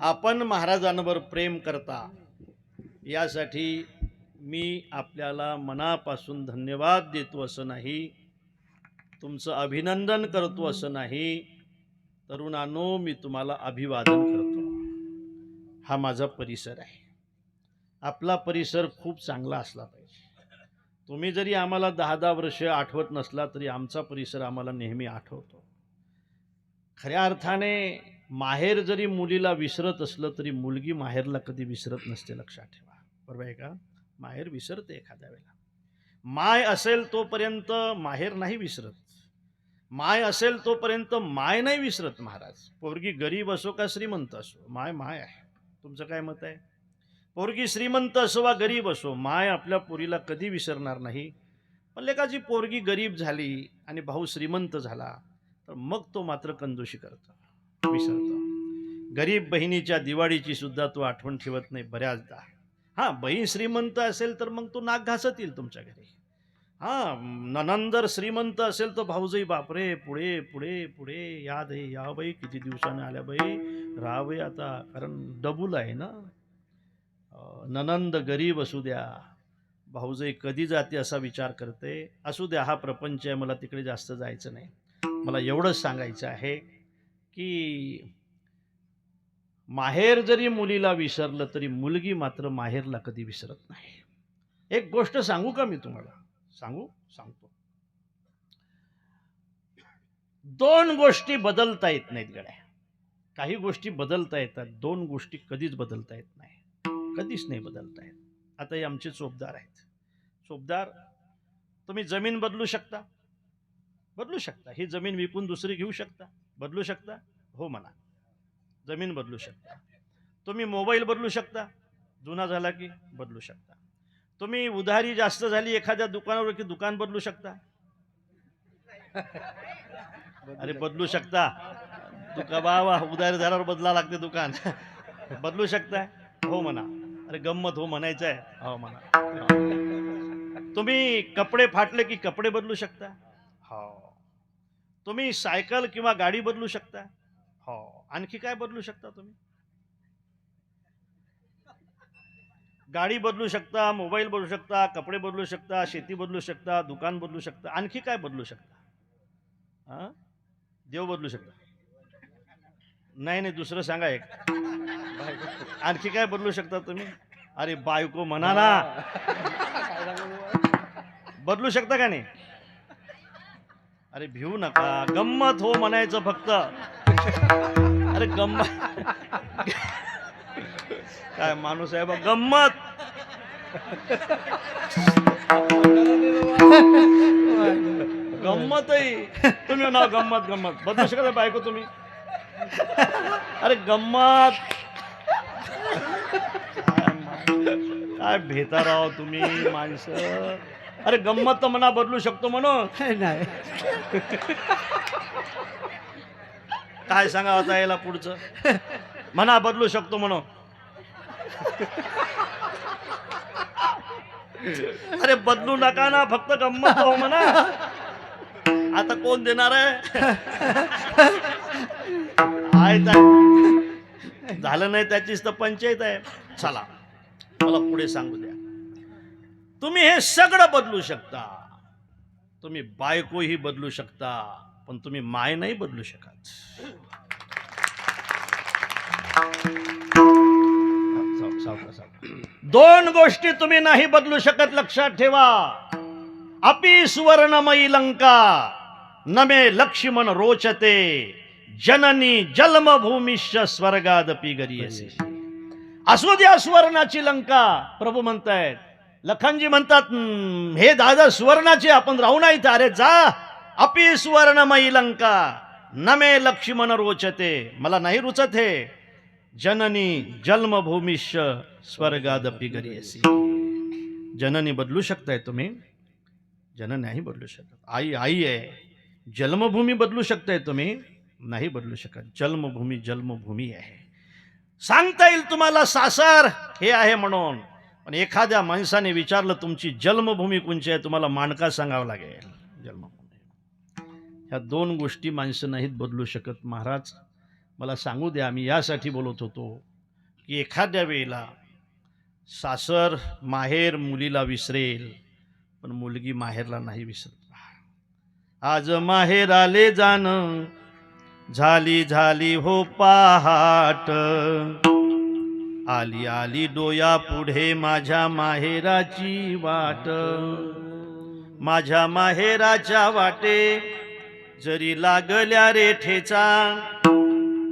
आपण महाराजांवर प्रेम करता यासाठी मी आपल्याला मनापासून धन्यवाद देतो असं नाही. तुमचं अभिनंदन करतो असं नाही, तरुणांनो मी तुम्हाला अभिवादन करतो. हा माझा परिसर आहे. आपला परिसर खूप चांगला असला पाहिजे. तुम्ही जरी आम्हाला 10-10 वर्ष आठवत नसला तरी आमचा परिसर आम्हाला नेहमी आठवतो. खऱ्या अर्थाने माहेर जरी मुलीला विसरत असलं तरी मुलगी माहेरला कधी विसरत नसते, लक्षात ठेवा. बरोबर आहे का? माहेर विसरते एखाद्या वेळेला. माय असेल तोपर्यंत माहेर नाही विसरत. माय असेल तोपर्यंत माय नाही विसरत महाराज. पोरगी गरीब असो का श्रीमंत असो, माय माय आहे. तुमचं काय मत आहे? पोरगी श्रीमंत असो वा गरीब असो, माय आपल्या पोरीला कधी विसरणार नाही. पण लेकाची पोरगी गरीब झाली आणि भाऊ श्रीमंत झाला तर मग तो मात्र कंजूशी करतो, विसरतो. गरीब बहिणीच्या दिवाळीची सुद्धा तो आठवण ठेवत नाही बऱ्याचदा. हां, बहीण श्रीमंत असेल तर मग तो नाक घासत येईल तुमच्या घरी. हां, नणंद जर श्रीमंत असेल तर भाऊजाई बापरे पुढे पुढे पुढे याद आहे, या बाई किती दिवसाने आल्या बाई, राहा बाई आता, कारण डबूल आहे ना. नणंद गरीब असू द्या, भाऊजाई कधी जाते असा विचार करते. असू द्या, हा प्रपंच आहे, मला तिकडे जास्त जायचं नाही. मला एवढंच सांगायचं आहे की माहेर जरी मुलीला विसरलं तरी मुलगी मात्र माहेरला कधी विसरत नाही. एक गोष्ट सांगू का मी तुम्हाला? सांगतो. 2 गोष्टी बदलता येत नाहीत गड्या. काही गोष्टी बदलता येतात, 2 गोष्टी कधीच बदलता येत नाही, कधीच नाही बदलता येत. आता हे आमचे चोपदार आहेत. चोपदार, तुम्ही जमीन बदलू शकता? बदलू शकता. ही जमीन विकून दुसरी घेऊ शकता? बदलू शकता? हो म्हणा, जमीन बदलू शकता. तुम्ही मोबाईल बदलू शकता, जुना झाला की बदलू शकता. तुम्ही उधारी जास्त झाली एखाद्या दुकानावर की दुकान बदलू शकता? अरे बदलू शकता. वा उधारी झाल्यावर बदला लागते दुकान. बदलू शकताय? हो म्हणा. अरे गंमत हो म्हणायचं आहे? हो म्हणा. तुम्ही कपडे फाटले की कपडे बदलू शकता? हो. तुम्ही सायकल किंवा गाडी बदलू शकता? हो. आणखी काय बदलू शकता तुम्ही? गाडी बदलू शकता, मोबाईल बदलू शकता, कपडे बदलू शकता, शेती बदलू शकता, दुकान बदलू शकता. आणखी काय बदलू शकता? हां, देव बदलू शकता? नाही, दुसरं सांगा एक. आणखी काय बदलू शकता तुम्ही? अरे बायको म्हणा ना. बदलू शकता का नाही? अरे भिवू नका, गंमत हो म्हणायचं फक्त. अरे गंमत काय माणूस आहे बा, गंमत. गंमत आहे. तुम्ही ना गंमत बदलू शकता बायको तुम्ही? अरे गंमत काय भेता राव तुम्ही माणसं. अरे गंमत तर म्हणा, बदलू शकतो म्हणून नाही. काय सांगा होता याला पुढचं? म्हणा बदलू शकतो म्हणून. अरे बदलू नका ना, फक्त गंमत हो म्हणा. आता कोण देणार आहे? झालं नाही त्याचीच तर पंचायत आहे. चला मला पुढे सांगू द्या. तुम्ही हे सगळं बदलू शकता. तुम्ही बायकोही बदलू शकता, पण तुम्ही माय नाही बदलू शकत. दोन गोष्टी तुम्ही नाही बदलू शकत, लक्षात ठेवा. अपि सुवर्णमयी लंका नमे लक्ष्मण रोचते, जननी जन्मभूमिश्च स्वर्गादपि गरीयसी. असू द्या सुवर्णाची लंका, प्रभू म्हणतायत. लखनजी म्हणतात हे दादा सुवर्णाची आपण राहू नाही. अरे जा. अपि सुवर्णमयी लंका नमे लक्ष्मण रोचते, मला नाही रुचत हे. जननी जन्मभूमिश्च स्वर्गादपि गरीयसी. जननी बदलू शकताय तुम्ही? जननी नाही बदलू शकत. आई आई आहे. जन्मभूमी बदलू शकताय तुम्ही? नाही बदलू शकत. जन्मभूमी आहे. सांगता येईल तुम्हाला सासर हे आहे म्हणून, पण एखाद्या माणसाने विचारलं तुमची जन्मभूमी कोणची आहे, तुम्हाला माणका सांगावं लागेल. जन्मभूमी. ह्या 2 गोष्टी माणसं नाहीत बदलू शकत. महाराज मला सांगू द्या, मी यासाठी बोलत होतो की एखाद्या वेळेला सासर माहेर मुलीला विसरेल, पण मुलगी माहेरला नाही विसरत. आज माहेराले जाण झाली झाली हो पहाट आली आली डोया पुढे माझ्या माहेराची वाट माझ्या माहेराच्या वाटे जरी लागल्या रे ठेचा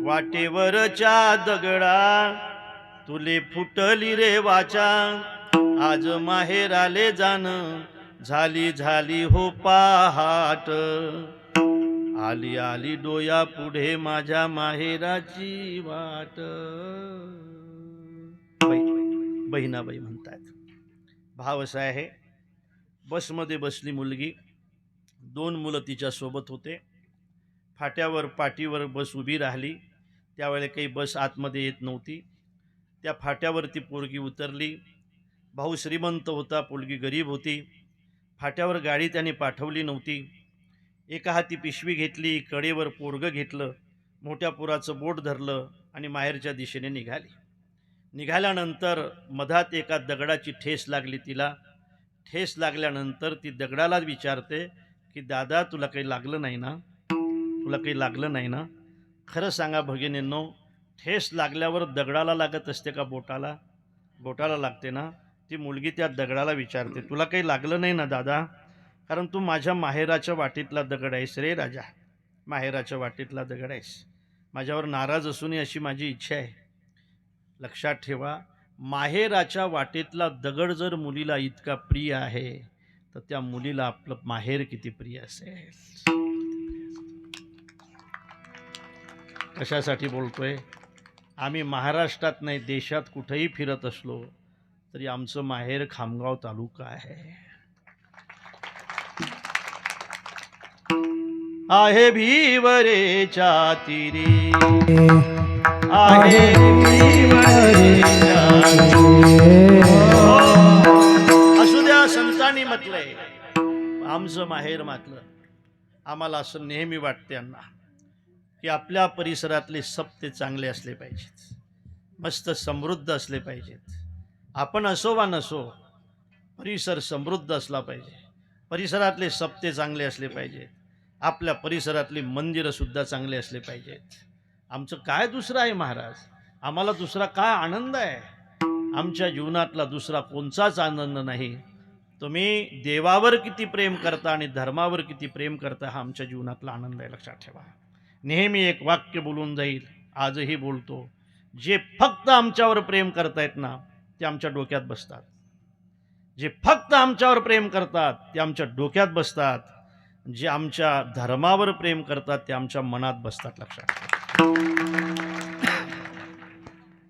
वाटेवरच्या दगडा तुले फुटली रे वाचा आज माहेराले जाण झाली झाली हो पहाट आली आली डोया पुढे माझ्या माहेराची वाट बहिणाबाई म्हणतात भाव असा आहे बसमध्ये बसली मुलगी 2 मुलं तिच्या सोबत होते फाट्यावर पाटीवर बस उभी राहिली त्यावेळेला काही बस आतमध्ये येत नव्हती त्या फाट्यावरती पोरगी उतरली भाऊ श्रीमंत होता पोरगी गरीब होती फाट्यावर गाडी त्याने पाठवली नव्हती एका हाती पिशवी घेतली कडेवर पोरगं घेतलं मोठ्या पुराचं बोट धरलं आणि माहेरच्या दिशेने निघाल्यानंतर मधात एका दगडाची ठेस लागली तिला ठेस लागल्यानंतर ती दगडाला विचारते की दादा तुला काही लागलं नाही ना तुला काही लागलं नाही ना खरं सांगा भगिनींनो ठेस लागल्यावर दगडाला लागत असते का बोटाला लागते ना ती मुलगी त्या दगडाला विचारते तुला काही लागलं नाही ना दादा कारण तू माझ्या माहेराच्या वाटेतला दगड आहेस रे राजा माहेराच्या वाटेतला दगड आहेस माझ्यावर नाराज असूनही अशी माझी इच्छा आहे लक्षात ठेवा माहेराच्या वाटेतला दगड जर मुलीला इतका प्रिय आहे तर त्या मुलीला आपलं माहेर किती प्रिय असेल कशासाठी बोलतोय आम्ही महाराष्ट्रात नाही देशात कुठेही फिरत असलो तरी आमचं माहेर खामगाव तालुका आहे भीवरेच्या तीरी आहे भीवरेच्या असू द्या संतांनी म्हटलंय आमचं माहेर म्हटलं आम्हाला असं नेहमी वाटते यांना की आपल्या परिसरातले सप्ते चांगले असले पाहिजेत मस्त समृद्ध असले पाहिजेत आपण असो वा नसो परिसर समृद्ध असला पाहिजे परिसरातले सप्ते चांगले असले पाहिजेत आपल्या परिसरातली मंदिरंसुद्धा चांगले असले पाहिजेत आमचं काय दुसरं आहे महाराज आम्हाला दुसरा काय आनंद आहे आमच्या जीवनातला दुसरा कोणताच आनंद नाही तुम्ही देवावर किती प्रेम करता आणि धर्मावर किती प्रेम करता हा आमच्या जीवनातला आनंद आहे लक्षात ठेवा नेहमी एक वाक्य बोलून जाईल आजही बोलतो जे फक्त आमच्यावर प्रेम करतायत ना ते आमच्या डोक्यात बसतात जे फक्त आमच्यावर प्रेम करतात ते आमच्या डोक्यात बसतात जे आमच्या धर्मावर प्रेम करतात ते आमच्या मनात बसतात लक्षात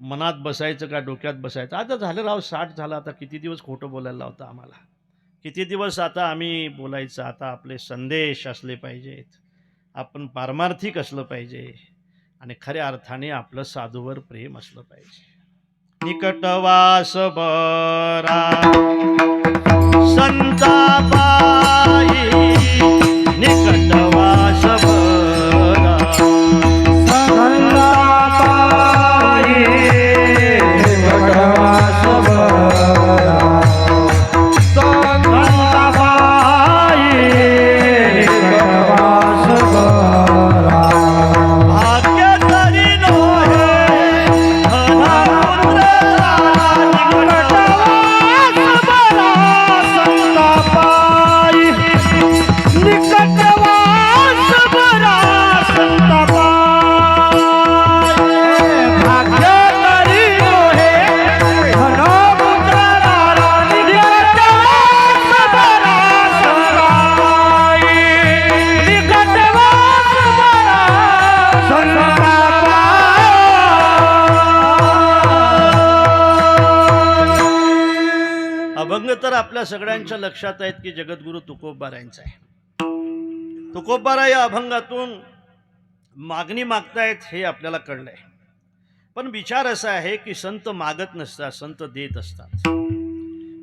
मनात बसायचं का डोक्यात बसायचं आता झालं राव 60 झालं आता किती दिवस खोटं बोलायला लावतं आम्हाला किती दिवस आता आम्ही बोलायचं आता आपले संदेश असले पाहिजेत आपण पारमार्थिक असलं पाहिजे आणि खऱ्या अर्थाने आपलं साधूवर प्रेम असलं पाहिजे निकटवास बरा संताबाई निकटवास बरा संताबाई निकटवास बरा संताबाई निकटवास बरा भाग्य तरी नोहे धनापुत्र निकटवास बरा संताबाई निकटवास बरा संताबाई भाग्य तरी नोहे धनपुत्र निकटवास बरा संताबाई निकटवास बरा संताबाई अभंग तर आपल्या सगळ्यांच्या लक्षात आहेत की जगद्गुरु तुकोबारायांचा आहे तुकोबारा या अभंगातून मागणी मागतायत हे आपल्याला कळलंय पण विचार असा आहे की संत मागत नसतात संत देत असतात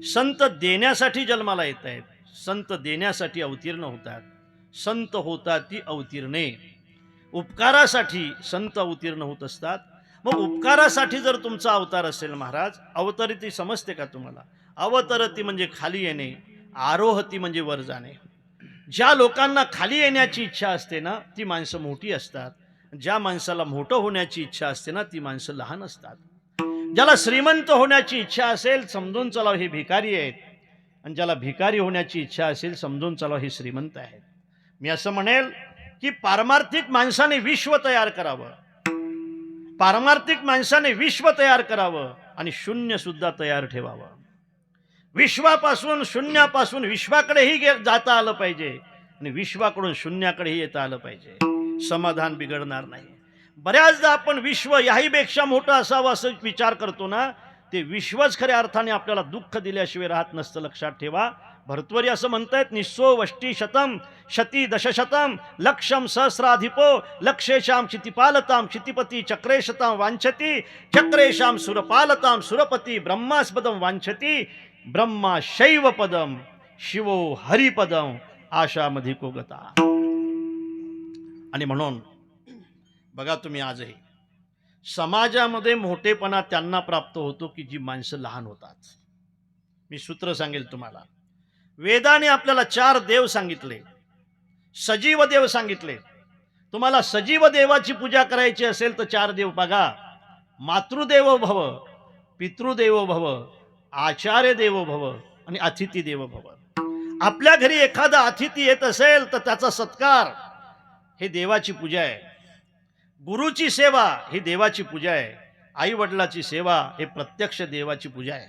संत देण्यासाठी जन्माला येत आहेत संत देण्यासाठी अवतीर्ण होतात संत होतात ती अवतीर्णे उपकारासाठी संत अवतीर्ण होत असतात मग उपकारासाठी जर तुमचा अवतार असेल महाराज अवतरती समजते का तुम्हाला अवतरती म्हणजे खाली येणे आरोहती म्हणजे वर जाणे ज्या लोकांना खाली येण्याची इच्छा असते ना ती माणसं मोठी असतात. ज्या माणसाला मोठं होण्याची इच्छा असते ना ती माणसं लहान असतात. ज्याला श्रीमंत होण्याची इच्छा असेल समजून चलाव हे भिकारी आहेत, आणि ज्याला भिकारी होण्याची इच्छा असेल समजून चलाव हे श्रीमंत आहेत. मी असं म्हणेल की पारमार्थिक माणसाने विश्व तयार करावं, पारमार्थिक माणसाने विश्व तयार करावं आणि शून्य सुद्धा तयार ठेवावं. विश्वापासून शून्यापासून विश्वाकडेही जाता आलं पाहिजे आणि विश्वाकडून शून्याकडेही येता आलं पाहिजे. समाधान बिघडणार नाही. बऱ्याचदा आपण विश्व याहीपेक्षा मोठं असावं असं विचार करतो ना, ते विश्वच खऱ्या अर्थाने आपल्याला दुःख दिल्याशिवाय राहत नसतं. लक्षात ठेवा. भर्तृहरी असं म्हणतायत, निस्सो वष्टी शतम शती दशशतम लक्षम सहस्राधिपो लक्षेशाम क्षितिपालताम क्षितिपती चक्रेशताम वांछती चक्रेशाम सुरपालताम सुरपती ब्रह्मास्पदम वांछती ब्रह्मा शैव पदम शिवो हरिपदम आशामधिको गता. आणि म्हणून बघा तुम्ही आजही समाजामध्ये मोठेपणा त्यांना प्राप्त होतो की जी माणसं लहान होतात. मी सूत्र सांगेल तुम्हाला. वेदाने आपल्याला 4 देव सांगितले, सजीव देव सांगितले. तुम्हाला सजीव देवाची पूजा करायची असेल तर 4 देव बघा. मातृदेवो भव, पितृदेवो भव, आचार्य देवो भव आणि अतिथी देवो भव. आपल्या घरी एखादा अतिथी येत असेल तर त्याचा सत्कार हे देवाची पूजा आहे. गुरुची सेवा ही देवाची पूजा आहे. आई वडिलाची सेवा हे प्रत्यक्ष देवाची पूजा आहे.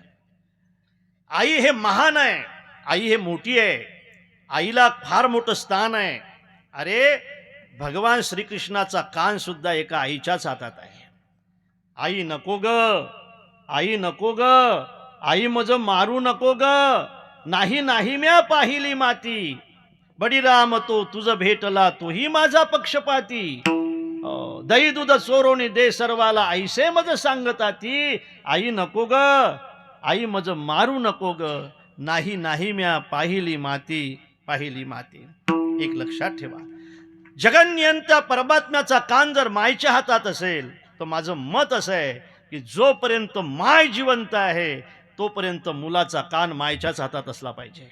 आई हे महान आहे, आई हे मोठी आहे, आईला फार मोठं स्थान आहे. अरे भगवान श्रीकृष्णाचा कान सुद्धा एका आईच्याच हातात आहे. आई नको ग, आई नको ग, आई मज मारू नको ग, नाही नाही म्या पाहिली माती, बडीराम तो तुझ भेटला तोही माझा पक्षपाती, दही दूध चोरोनी दे सर्वाला ऐसे मज सांगता ती, आई नको ग, आई मज मारू नको ग, नाही नाही म्या पाहिली माती, पाहिली माती. एक लक्षात ठेवा, जगन्यंता परमात्म्याचा कान जर मायच्या हातात असेल तर माझं मत असं आहे की जोपर्यंत माय जिवंत आहे तोपर्यंत मुलाचा कान मायच्याच हातात असला पाहिजे.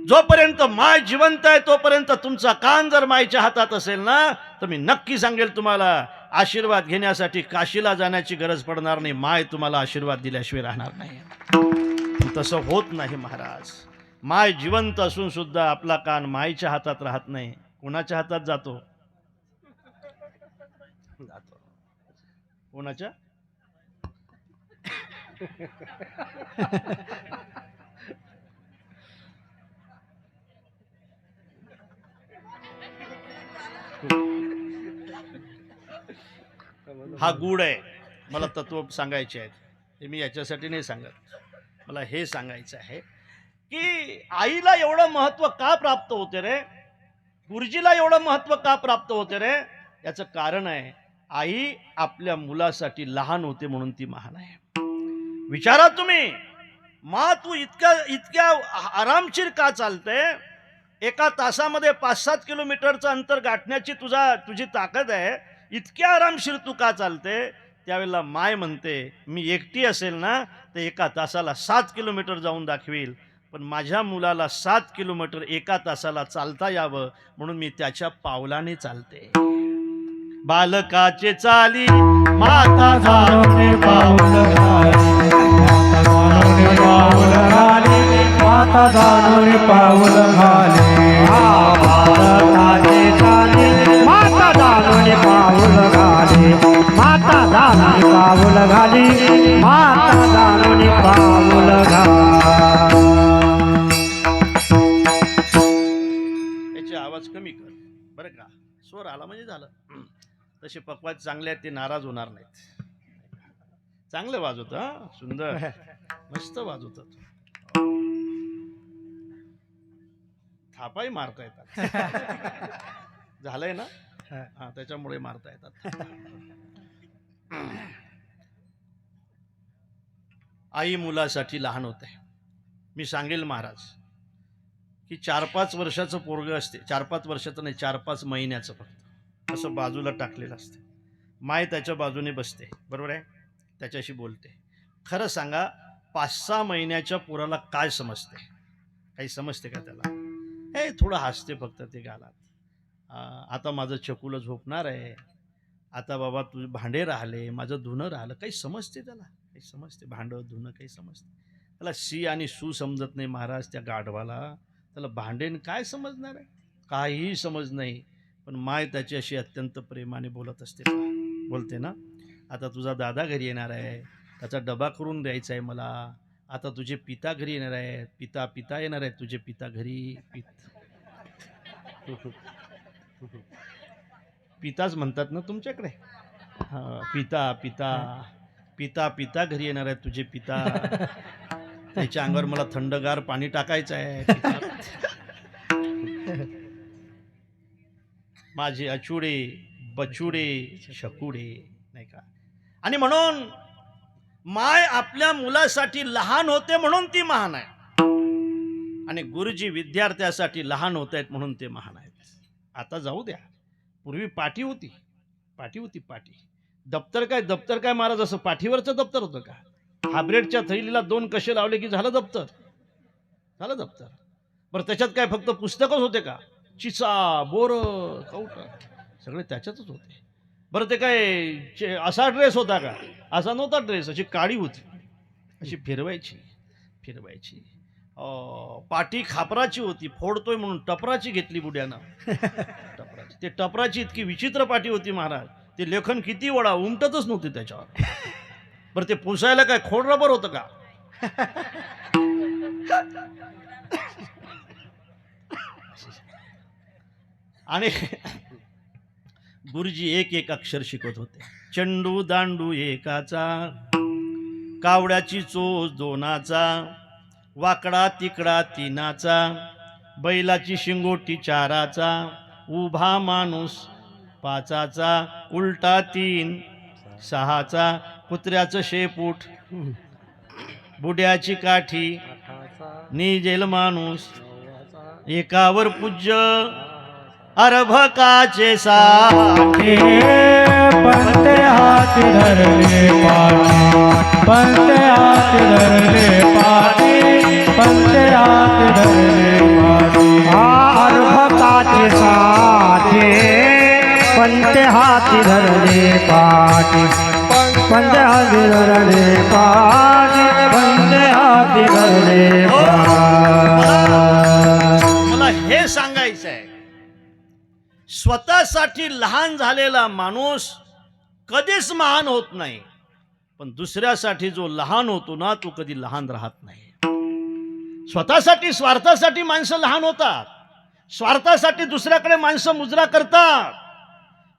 जोपर्यंत माय जिवंत आहे तोपर्यंत तुमचा कान जर मायच्या हातात असेल ना तर मी नक्की सांगेल तुम्हाला आशीर्वाद घेण्यासाठी काशीला जाण्याची गरज पडणार नाही. माय तुम्हाला आशीर्वाद दिल्याशिवाय राहणार नाही. तसं होत नाही महाराज. माय जिवंत असून सुद्धा आपला कान मायच्या हातात राहत नाही. कोणाच्या हातात जातो? कोणाच्या? हा गुड आहे. मला तत्व सांगायचे आहेत ते मी याच्यासाठी नाही सांगत. मला हे सांगायचं आहे की आईला एवढं महत्व का प्राप्त होते रे, गुरुजीला एवढं महत्व का प्राप्त होते रे, याचं कारण आहे आई आपल्या मुलासाठी लहान होते म्हणून ती महान आहे. विचारा तुम्ही, मा तू इतक्या आरामशीर का चालते? एका तासामध्ये 5-7 किलोमीटरचं अंतर गाठण्याची तुझी ताकद आहे. इतक्या आरामशीर तू का चालते? त्यावेळेला माय म्हणते मी एकटी असेल ना तर एका तासाला 7 किलोमीटर जाऊन दाखवील, पण माझ्या मुलाला 7 किलोमीटर एका तासाला चालता यावं म्हणून मी त्याच्या पावलाने चालते. बालकाचे चाली माता जाणे पाऊल माता जाणून पाऊल घाले, भारताचे चाली माता जाणून पाऊल घाले, माता जाणून पाऊल घाली, माता जाणून पाऊल घाले. याचे आवाज कमी कर बरं का. स्वर आला म्हणजे झालं. तसे पक्वाद चांगले आहेत, ते नाराज होणार नाहीत. चांगलं वाजवत, हा सुंदर मस्त वाजवतात. थापाही मारता येतात. झालंय ना, हा त्याच्यामुळे मारता येतात. आई मुलासाठी लहान होते. मी सांगेल महाराज की 4-5 वर्षाचं पोरगं असते, 4-5 वर्षाचं नाही 4-5 महिन्याचं फक्त असं बाजूला टाकलेलं असते. माय त्याच्या बाजूने बसते, बरोबर आहे, त्याच्याशी बोलते. खरं सांगा 5-6 महिन्याच्या पोराला काय समजते? काही समजते का त्याला? हे थोडं हसते फक्त ते गालात. आता माझं चकुलं झोपणार आहे, आता बाबा तुझे भांडे राहिले, माझं धुणं राहिलं. काही समजते त्याला, काही समजते भांडं धुणं काही समजते त्याला. सी आणि सू समजत नाही महाराज त्या गाढवाला. त्याला भांडेन काय समजणार आहे, काहीही समज नाही. पण माय त्याच्याशी अत्यंत प्रेमाने बोलत असते, बोलते ना, आता तुझा दादा घरी येणार आहे, त्याचा डबा करून द्यायचा आहे मला. आता तुझे पिता घरी येणार आहेत, पिता येणार आहेत तुझे पिता घरी. पिताच म्हणतात ना तुमच्याकडे. हां, पिता घरी येणार आहेत तुझे पिता. त्याच्या अंगावर मला थंडगार पाणी टाकायचं आहे. माझे अचुडे बचुडे शकुडे, नाही का. आणि म्हणून माय आपल्या मुलासाठी लहान होते म्हणून ती महान आहे, आणि गुरुजी विद्यार्थ्यासाठी लहान होत आहेत म्हणून ते महान आहेत. आता जाऊ द्या, पूर्वी पाटी होती. दप्तर काय महाराज, असं पाठीवरचं दप्तर होतं का? हाब्रेडच्या थैलीला 2 कशे लावले की झालं दप्तर. बरं त्याच्यात काय फक्त पुस्तकच होते का? चिचा बोर कौट सगळे त्याच्यातच होते. बरं ते काय असा ड्रेस होता का? असा नव्हता ड्रेस, अशी काळी होती, अशी फिरवायची. पाटी खापराची होती, फोडतोय म्हणून टपराची घेतली बुड्यानं. ते टपराची इतकी विचित्र पाटी होती महाराज, ते लेखन किती वडा उमटतच नव्हते त्याच्यावर. बरं ते पुसायला काय खोड रबर होतं का? आणि गुरुजी एक अक्षर शिकवत होते. चंडू दांडू एकाचा, कावड्याची चोच 2चा, वाकडा तिकडा 3चा, बैलाची शिंगोटी 4चा, उभा माणूस 5चा, उलटा 3 6चा, कुत्र्याचं शेपूट, बुड्याची काठी, निजेल माणूस, एकावर पूज्य अर्भकाचे साठे. पंते हात धरले पाटी, पंते हात धरले पाटी, पंते हात धरले पाटी. अर्भकाचे साठे पंते हात धरले पाटी, पंते हात धरले पाटी, पंते हात धरले पाटी. मला हे सांगायचं आहे, स्वतःसाठी लहान झालेला माणूस कधीच महान होत नाही, पण दुसऱ्यासाठी जो लहान होतो ना तो कधी लहान राहत नाही. स्वतःसाठी स्वार्थासाठी माणसं लहान होतात, स्वार्थासाठी दुसऱ्याकडे माणसं मुजरा करतात,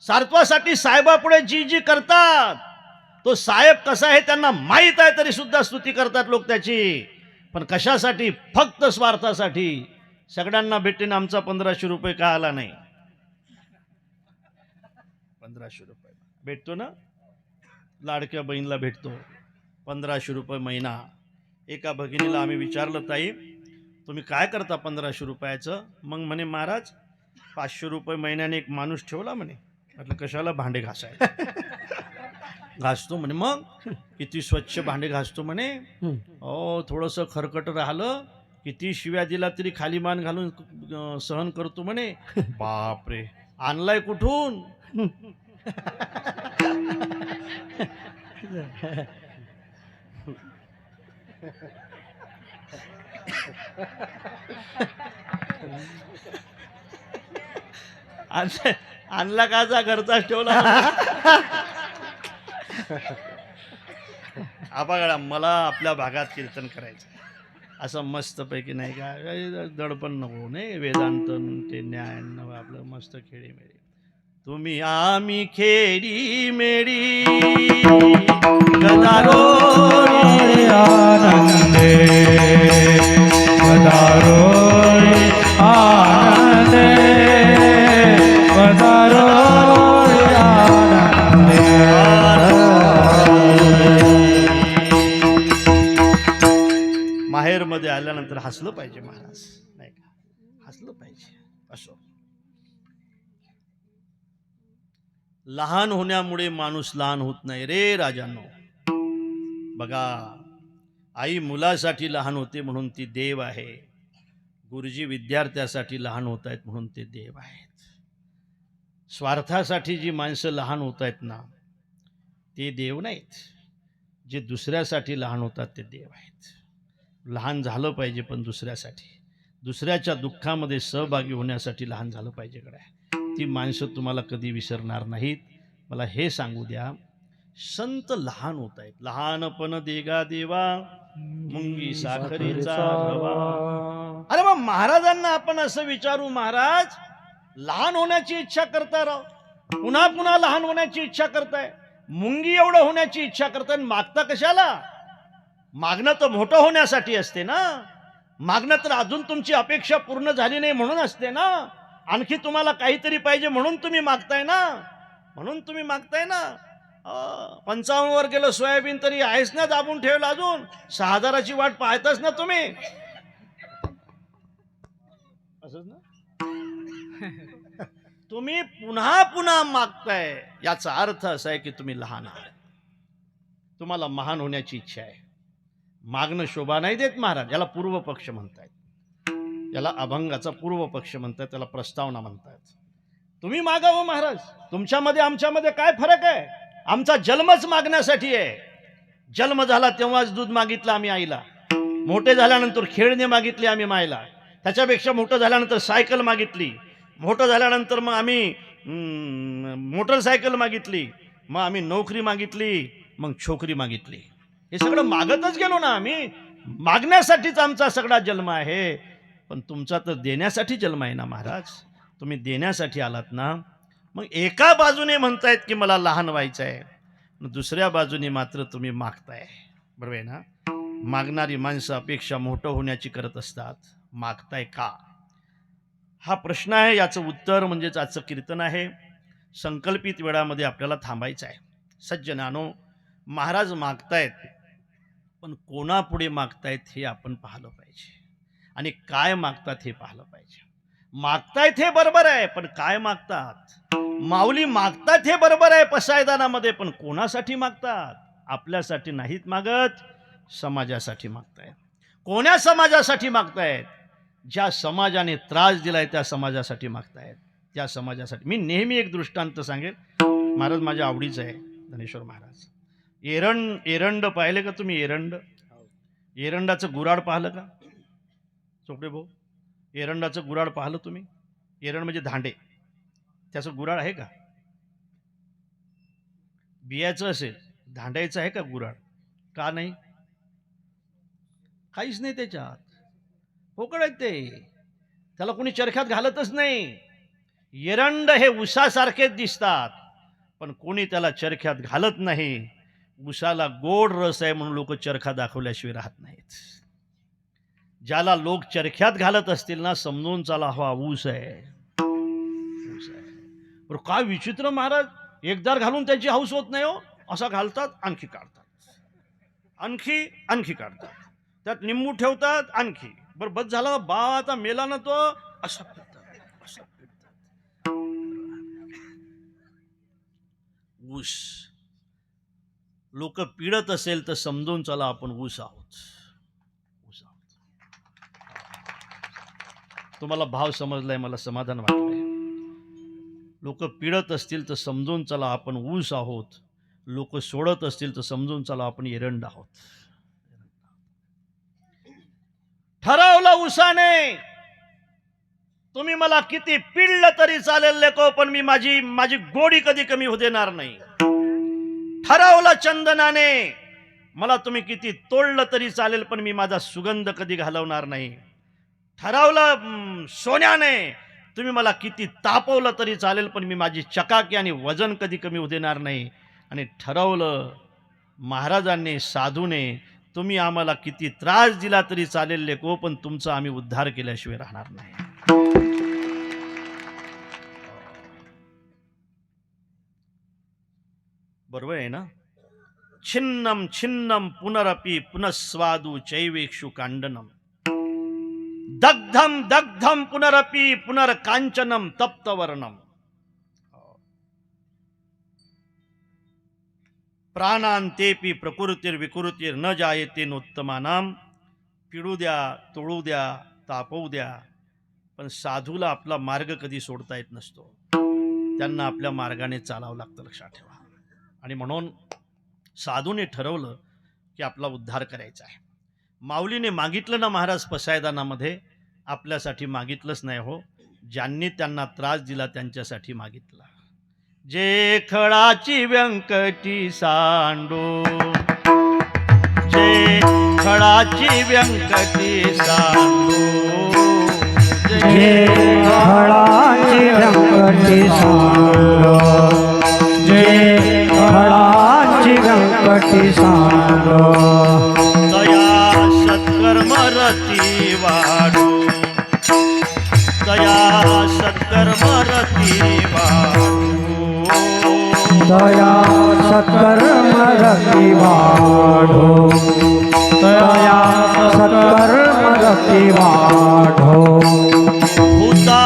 स्वार्थासाठी साहेबापुढे जी करतात. तो साहेब कसा आहे त्यांना माहीत आहे तरी सुद्धा स्तुती करतात लोक त्याची. पण कशासाठी? फक्त स्वार्थासाठी. सगळ्यांना भेटेन आमचा 1500 रुपये का आला नाही? 1500 रुपये भेटतो ना, लाडक्या बहिणीला भेटतो 1500 रुपये महिना. एका भगिनीला आम्ही विचारलं, ताई तुम्ही काय करता 1500 रुपयाचं? मग म्हणे महाराज 500 रुपये महिन्याने एक माणूस ठेवला म्हणे. म्हटलं कशाला? भांडे घासायला. घासतो म्हणे. मग किती स्वच्छ भांडे घासतो म्हणे. थोडंसं खरकट राहिलं, किती शिव्या दिला तरी खाली मान घालून सहन करतो म्हणे. बापरे, आणलाय कुठून? आणला काचा? घरचाच ठेवला. बघा, मला आपल्या भागात कीर्तन करायचं असं मस्तपैकी, नाही का, दडपण नको, नाही वेदांत ते ज्ञान आपलं मस्त खेळी मेळी. तुम्ही आम्ही खेडी मेडी गदारो आनंदे, गदारो आनंदे, गदारो आनंदे. माहेरमध्ये आल्यानंतर हसलं पाहिजे महाराज, नाही का, हसलं पाहिजे. असो, लहान होण्यामुळे माणूस लहान होत नाही रे राजांनो. बघा, आई मुलासाठी लहान होते म्हणून ती देव आहे. गुरुजी विद्यार्थ्यासाठी लहान होत आहेत म्हणून ते देव आहेत. स्वार्थासाठी जी माणसं लहान होत आहेत ना, ते देव नाहीत. जे दुसऱ्यासाठी लहान होतात ते देव आहेत. लहान झालं पाहिजे, पण दुसऱ्यासाठी, दुसऱ्याच्या दुःखामध्ये सहभागी होण्यासाठी लहान झालं पाहिजे. ती माणसं तुम्हाला कधी विसरणार नाहीत. मला हे सांगू द्या, संत लहान होत आहेत. लहानपण देगा देवा मुंगी साखरेचा रवा. अरे मग महाराजांना आपण असं विचारू, महाराज लहान होण्याची इच्छा करताय राव, पुन्हा पुन्हा लहान होण्याची इच्छा करताय, मुंगी एवढं होण्याची इच्छा करताय, मागता कशाला? मागणं तर मोठं होण्यासाठी असते ना. मागणं तर अजून तुमची अपेक्षा पूर्ण झाली नाही म्हणून असते ना. आणखी तुम्हाला काहीतरी पाहिजे म्हणून तुम्ही मागताय ना, म्हणून तुम्ही मागताय ना. 55 वर गेलं सोयाबीन तरी आहेच ना दाबून ठेवलं, अजून 6000ची वाट पाहताच ना तुम्ही. असंच ना. तुम्ही पुन्हा पुन्हा मागताय, याचा अर्थ असा आहे की तुम्ही लहान आहात. तुम्हाला महान होण्याची इच्छा आहे. मागणं शोभा नाही देत महाराज. याला पूर्व पक्ष म्हणतायत, याला अभंगाचा पूर्व पक्ष म्हणतात, त्याला प्रस्तावना म्हणतात. तुम्ही मागावं महाराज. तुमच्यामध्ये आमच्यामध्ये काय फरक आहे? आमचा जन्मच मागण्यासाठी आहे. जन्म झाला तेव्हाच दूध मागितलं आम्ही आईला, मोठे झाल्यानंतर खेळणे मागितले आम्ही मायला, त्याच्यापेक्षा मोठं झाल्यानंतर सायकल मागितली, मोठं झाल्यानंतर मग आम्ही मोटरसायकल मागितली, मग आम्ही नोकरी मागितली, मग छोकरी मागितली. हे सगळं मागतच गेलो ना आम्ही. मागण्यासाठीच आमचा सगळा जन्म आहे. पण तुमचा तर देण्यासाठी जन्म आहे ना महाराज. तुम्ही देण्यासाठी आलात ना. मग एका बाजूने म्हणतायत की मला लहान व्हायचं आहे, दुसऱ्या बाजूने मात्र तुम्ही मागताय. बरोबर आहे ना. मागणारी माणसं अपेक्षा मोठं होण्याची करत असतात. मागताय का, हा प्रश्न आहे. याचं उत्तर म्हणजेच आजचं कीर्तन आहे. संकल्पित वेळामध्ये आपल्याला थांबायचं आहे. सज्जनानो, महाराज मागतायत, पण कोणापुढे मागतायत हे आपण पाहिलं पाहिजे, आणि काय मागतात हे पाहिलं पाहिजे. मागतायत हे बरोबर आहे, पण काय मागतात? माऊली मागतात हे बरोबर आहे पसायदानामध्ये, पण कोणासाठी मागतात? आपल्यासाठी नाहीत मागत, समाजासाठी मागतायत. कोण्या समाजासाठी मागतायत? ज्या समाजाने त्रास दिलाय त्या समाजासाठी मागतायत. त्या समाजासाठी. मी नेहमी एक दृष्टांत सांगेल, महाराज माझ्या आवडीचं आहे. धनेश्वर महाराज, एरंड पाहिले का तुम्ही? एरंडाचं गुराड पाहिलं का चोपडे भाऊ? एरंडाचं गुराड पाहिलं तुम्ही? एरंड म्हणजे धांडे, त्याचं गुराड आहे का? बियाचं असेल, धांडायचं आहे का गुराड? का नाही? काहीच नाही त्याच्यात, पोकळ आहे ते, त्याला कोणी चरख्यात घालतच नाही. एरंड हे उसासारखेच दिसतात, पण कोणी त्याला चरख्यात घालत नाही. उसाला गोड रस आहे म्हणून लोक चरखा दाखवल्याशिवाय राहत नाहीत. ज्याला लोक चरख्यात घालत असतील ना, समजून चला हा ऊस आहे. काय विचित्र महाराज, एकदार घालून त्याची हौस होत नाही हो. असा घालतात, आणखी काढतात, आणखी काढतात, त्यात निंबू ठेवतात, आणखी बरं बस झाला बा आता मेला ना तो, असा फिरतात. ऊस लोक पिळत असेल तर समजून चला आपण ऊस आहोत. तुम्हाला भाव समजलाय, मला समाधान वाटलंय. लोक पिळत असतील तर समजून चला आपण ऊस आहोत. लोक सोडत असतील तर समजून चला आपण एरंड आहोत. ठरवलं उसाने, तुम्ही मला किती पिळलं तरी चालेल लेको, पण मी माझी गोडी कधी कमी होऊ देणार नाही. ठरवलं चंदनाने, मला तुम्ही किती तोडलं तरी चालेल, पण मी माझा सुगंध कधी घालवणार नाही. ठरवलं सोन्याने, तुम्ही मला किती तापवलं तरी चालेल, पण मी माझी चकाकी आणि वजन कधी कमी होऊ देणार नाही. आणि ठरवलं महाराजांनी, साधूने, तुम्ही आम्हाला किती त्रास दिला तरी चालेल लेको, पण तुमचा आम्ही उद्धार केल्याशिवाय राहणार नाही. बरोबर आहे ना. छिन्नम छिन्नम पुनरपि पुनस्वादु चैवेक्षु कांडनम, दग्धम दग्धम पुनरपि पुनर्कांचनम तप्तवर्णम. प्राणांतेपि प्रकृतिर्विकृतिर्न जायते नोत्तमानाम. पिळू द्या, तोळू द्या, तापवू द्या, पण साधूला आपला मार्ग कधी सोडता येत नसतो. त्यांना आपल्या मार्गाने चालावं लागतं, लक्षात ठेवा. आणि म्हणून साधूने ठरवलं की आपला उद्धार करायचा आहे. माऊलीने मागितलं ना महाराज पसायदानामध्ये, आपल्यासाठी मागितलंच नाही हो, ज्यांनी त्यांना त्रास दिला त्यांच्यासाठी मागितला. जे खळाची व्यंकटी सांडो, जे खळाची व्यंकटी सांडो, जे खळाची व्यंकटी सांडो, जे खळाची व्यंकटी सांडो. दया सत्कर्म रती वाढो, दया सत्कर्म रती वाढो, दया सत्कर्म रती वाढो, दया सत्कर्म रती वाढो. भूता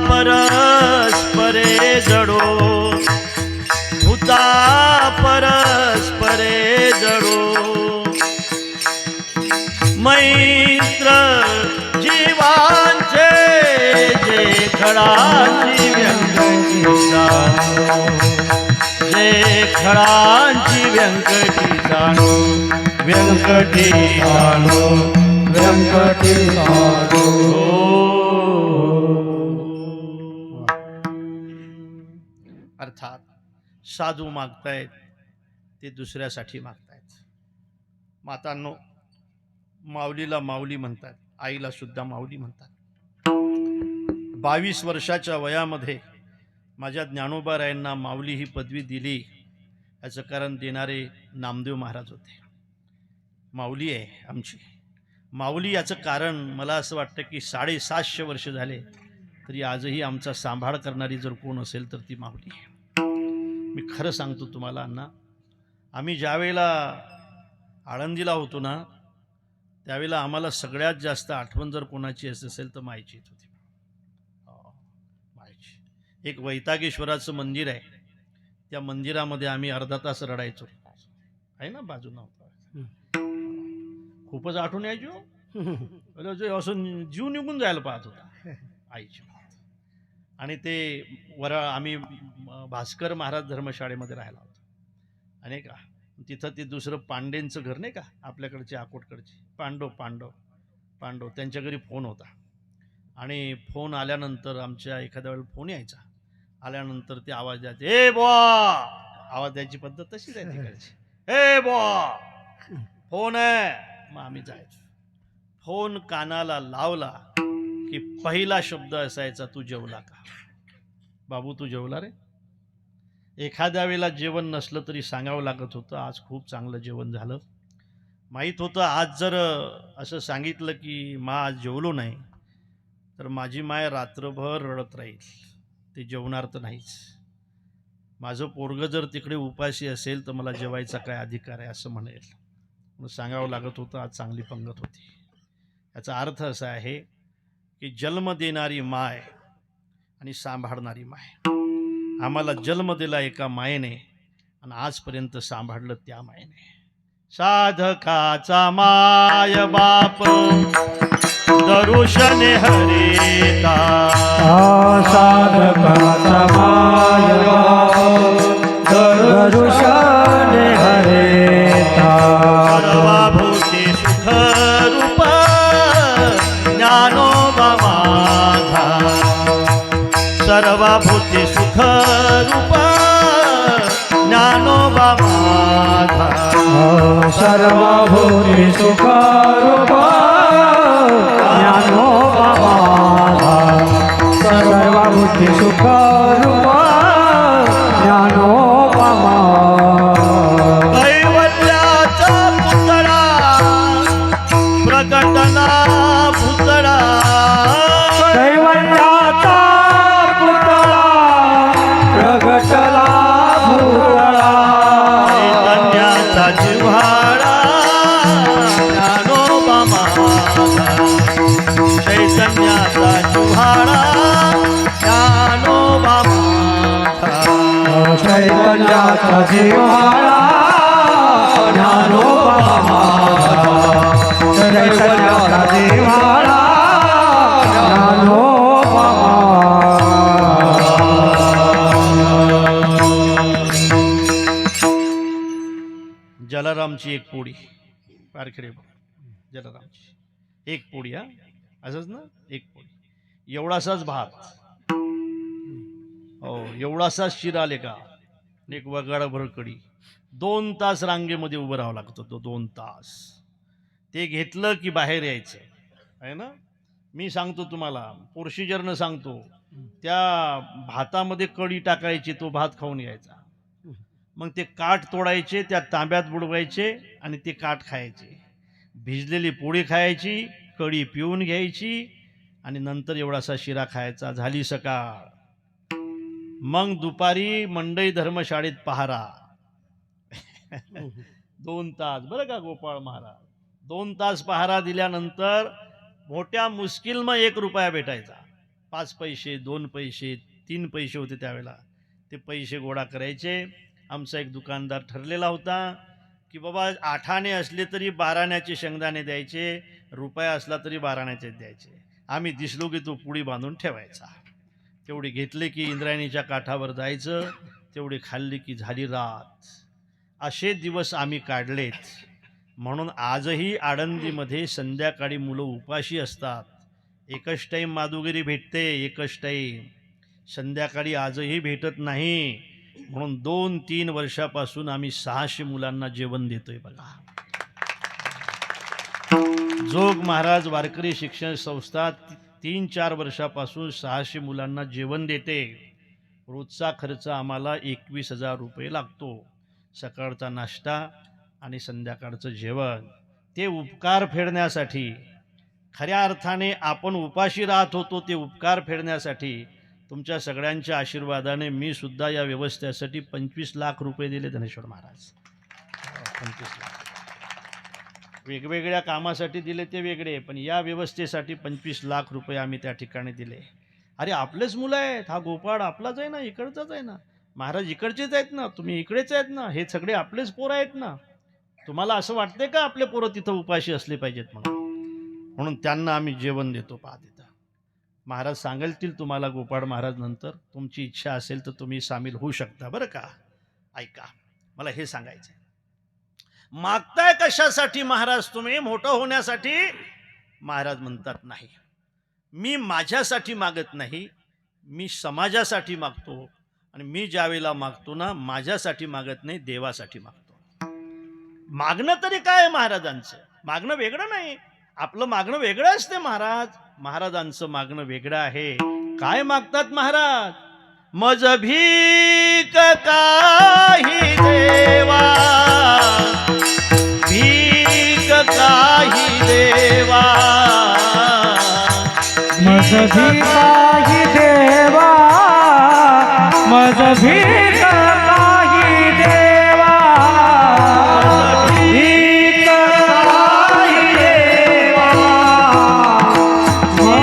परस्परे जडो, भूता परस्परे जडो. मैत्र जीवांचे जे खळाची व्यंकटी सांडो, जे खळांची व्यंकटी सांडो, व्यंकटी सांडो, व्यंकटी सांडो. अर्थात साधू मागतायत ते दुसऱ्यासाठी मागतायत. मातांनो, माऊलीला माऊली म्हणतात, आईला सुद्धा माऊली म्हणतात. 22 वर्षाच्या वयामध्ये माझ्या ज्ञानोबारायांना माऊली ही पदवी दिली, याचं कारण देणारे नामदेव महाराज होते. माऊली आहे आमची माऊली. याचं कारण मला असं वाटतं की 750 वर्ष झाले तरी आजही आमचा सांभाळ करणारी जर कोण असेल तर ती माऊली आहे. मी खरं सांगतो तुम्हाला अण्णा, आम्ही ज्यावेळेला आळंदीला होतो ना, त्यावेळेला आम्हाला सगळ्यात जास्त आठवण जर कोणाची असेल तर माईची येत होती. माईची. एक वैतागेश्वराचं मंदिर आहे, त्या मंदिरामध्ये आम्ही अर्धा तास रडायचो. आहे ना बाजूला होता, खूपच आठवण यायची हो. असं जीव निघून जायला पाहत होता आईची. आणि ते आम्ही भास्कर महाराज धर्मशाळेमध्ये राहिला होतो आणि का तिथं ते दुसरं पांडेंचं घर नाही का आपल्याकडचे अकोटकडचे, पांडव त्यांच्या घरी फोन होता. आणि फोन आल्यानंतर आमच्या एखाद्या वेळेला फोन यायचा, आल्यानंतर ते आवाज द्यायचे, ए बुवा, आवाज द्यायची पद्धत तशीच आहे तिकडची, ए बुवा फोन आहे. मग आम्ही जायचो. फोन कानाला लावला की पहिला शब्द असायचा, तू जेवला का बाबू, तू जेवला रे. एखाद्या वेळेला जेवण नसलं तरी सांगावं लागत होतं, आज खूप चांगलं जेवण झालं. माहीत होतं आज जर असं सांगितलं की मा आज जेवलो नाही तर माझी माय रात्रभर रडत राहील, ते जेवणार तर नाहीच. माझं पोरगं जर तिकडे उपाशी असेल तर मला जेवायचा काय अधिकार आहे असं म्हणेल. सांगावं लागत होतं, आज चांगली पंगत होती. याचा अर्थ असा आहे की जन्म देणारी माय आणि सांभाळणारी माय. आम्हाला जन्म दिला एका मायेने आणि आजपर्यंत सांभाळलं त्या मायेने. साधकाचा माय बाप दरुशने हरिता, साधकाचा माय बाप दरुशने हरिता. सर्वभूते सुख रूप ज्ञानोबा माझा, सर्वभूते सुख रूप ज्ञानोबा माझा. सर्वभूते सुख रूप ज्ञानोबा माझा, सर्वभूते सुख रूप ज्ञानोबा माझा. कैवल्याचा पुतळा प्रकटला पुतळा, कैवल्याचा पुतळा प्रगटला पुतळा. चैतन्याचा जिव्हाळा ज्ञानोबा माझा, चैतन्याचा जिव्हाळा ज्ञानोबा माझा. चैतन्याचा जिव्हाळा ज्ञानोबा माझा, चैतन्याचा जिव्हाळा जलारामची एक पोळी, पारखेडे जलारामची एक पोळी, हा असंच ना, एक पोळी, एवढासाच भात, हो एवढासाच शिरा लेका, एक वगाडाभर कढी, 2 तास रांगेमध्ये उभं राहावं लागतं, तो 2 तास. ते घेतलं की बाहेर यायचं आहे ना. मी सांगतो तुम्हाला, प्रोसिजरनं सांगतो, त्या भातामध्ये कढी टाकायची, तो भात खाऊन यायचा. मग ते काठ तोडायचे, त्या तांब्यात बुडवायचे आणि ते काठ खायचे. भिजलेली पोळी खायची, कढी पिऊन घ्यायची आणि नंतर एवढासा शिरा खायचा. झाली सकाळ. मग दुपारी मंडई धर्मशाळेत पहारा. 2 तास बरं का गोपाळ महाराज. 2 तास पहारा दिल्यानंतर मोठ्या मुश्किल मग 1 रुपया भेटायचा. 5 पैसे, 2 पैसे, 3 पैसे होते त्यावेळेला. ते पैसे गोळा करायचे. आमचा एक दुकानदार ठरलेला होता की बाबा 8 आणे असले तरी 12 आण्याचे शेंगदाणे द्यायचे, रुपया असला तरी 12 आण्याचे द्यायचे. आम्ही दिसलो की तो पुडी बांधून ठेवायचा. तेवढी घेतले की इंद्रायणीच्या काठावर जायचं, तेवढी खाल्ली की झाली रात. असे दिवस आम्ही काढलेत. म्हणून आजही आळंदीमध्ये संध्याकाळी मुलं उपाशी असतात. एकच टाईम माधुगिरी भेटते, एकच टाईम. संध्याकाळी आजही भेटत नाही. म्हणून 2-3 वर्षापासून आम्ही 600 मुलांना जेवण देतोय बघा. जोग महाराज वारकरी शिक्षण संस्था 3-4 वर्षापासून 600 मुलांना जेवण देते. रोजचा खर्च आम्हाला 21,000 रुपये लागतो. सकाळचा नाश्ता आणि संध्याकाळचं जेवण. ते उपकार फेडण्यासाठी, खऱ्या अर्थाने आपण उपाशी राहत होतो, ते उपकार फेडण्यासाठी तुमच्या सगळ्यांच्या आशीर्वादाने मी सुद्धा या व्यवस्थेसाठी 25 लाख रुपये दिले धनेश्वर महाराज. 25 लाख वेगवेगळ्या कामासाठी दिले ते वेगळे, पण या व्यवस्थेसाठी 25 लाख रुपये आम्ही त्या ठिकाणी दिले. अरे आपलेच मुलं आहेत, हा गोपाळ आपलाच आहे ना, इकडचाच आहे ना, महाराज इकडचेच आहेत ना, तुम्ही इकडेच आहेत ना, हे सगळे आपलेच पोरं आहेत ना. तुम्हाला असं वाटते का आपले पोरं तिथं उपाशी असले पाहिजेत म्हणून त्यांना आम्ही जेवण देतो. पहा तिथं महाराज सांगतील तुम्हाला, गोपाळ महाराज नंतर तुमची इच्छा असेल तर तुम्ही सामील होऊ शकता बरं का. ऐका, मला हे सांगायचं, मागताय कशासाठी महाराज तुम्ही? मोठं होण्यासाठी? महाराज म्हणतात नाही, मी माझ्यासाठी मागत नाही, मी समाजासाठी मागतो. आणि मी ज्यावेळेला मागतो ना, माझ्यासाठी मागत नाही, देवासाठी मागतो. मागणं तरी काय महाराजांचं? मागणं वेगळं नाही, आपलं मागणं वेगळं असते महाराज. महाराजांचं मागणं वेगळं आहे. काय मागतात महाराज? मज भीक काही देवा, भीक काही देवा, मज भिकारी देवा, मज भिकारी देवा, भीक काही देवा, मज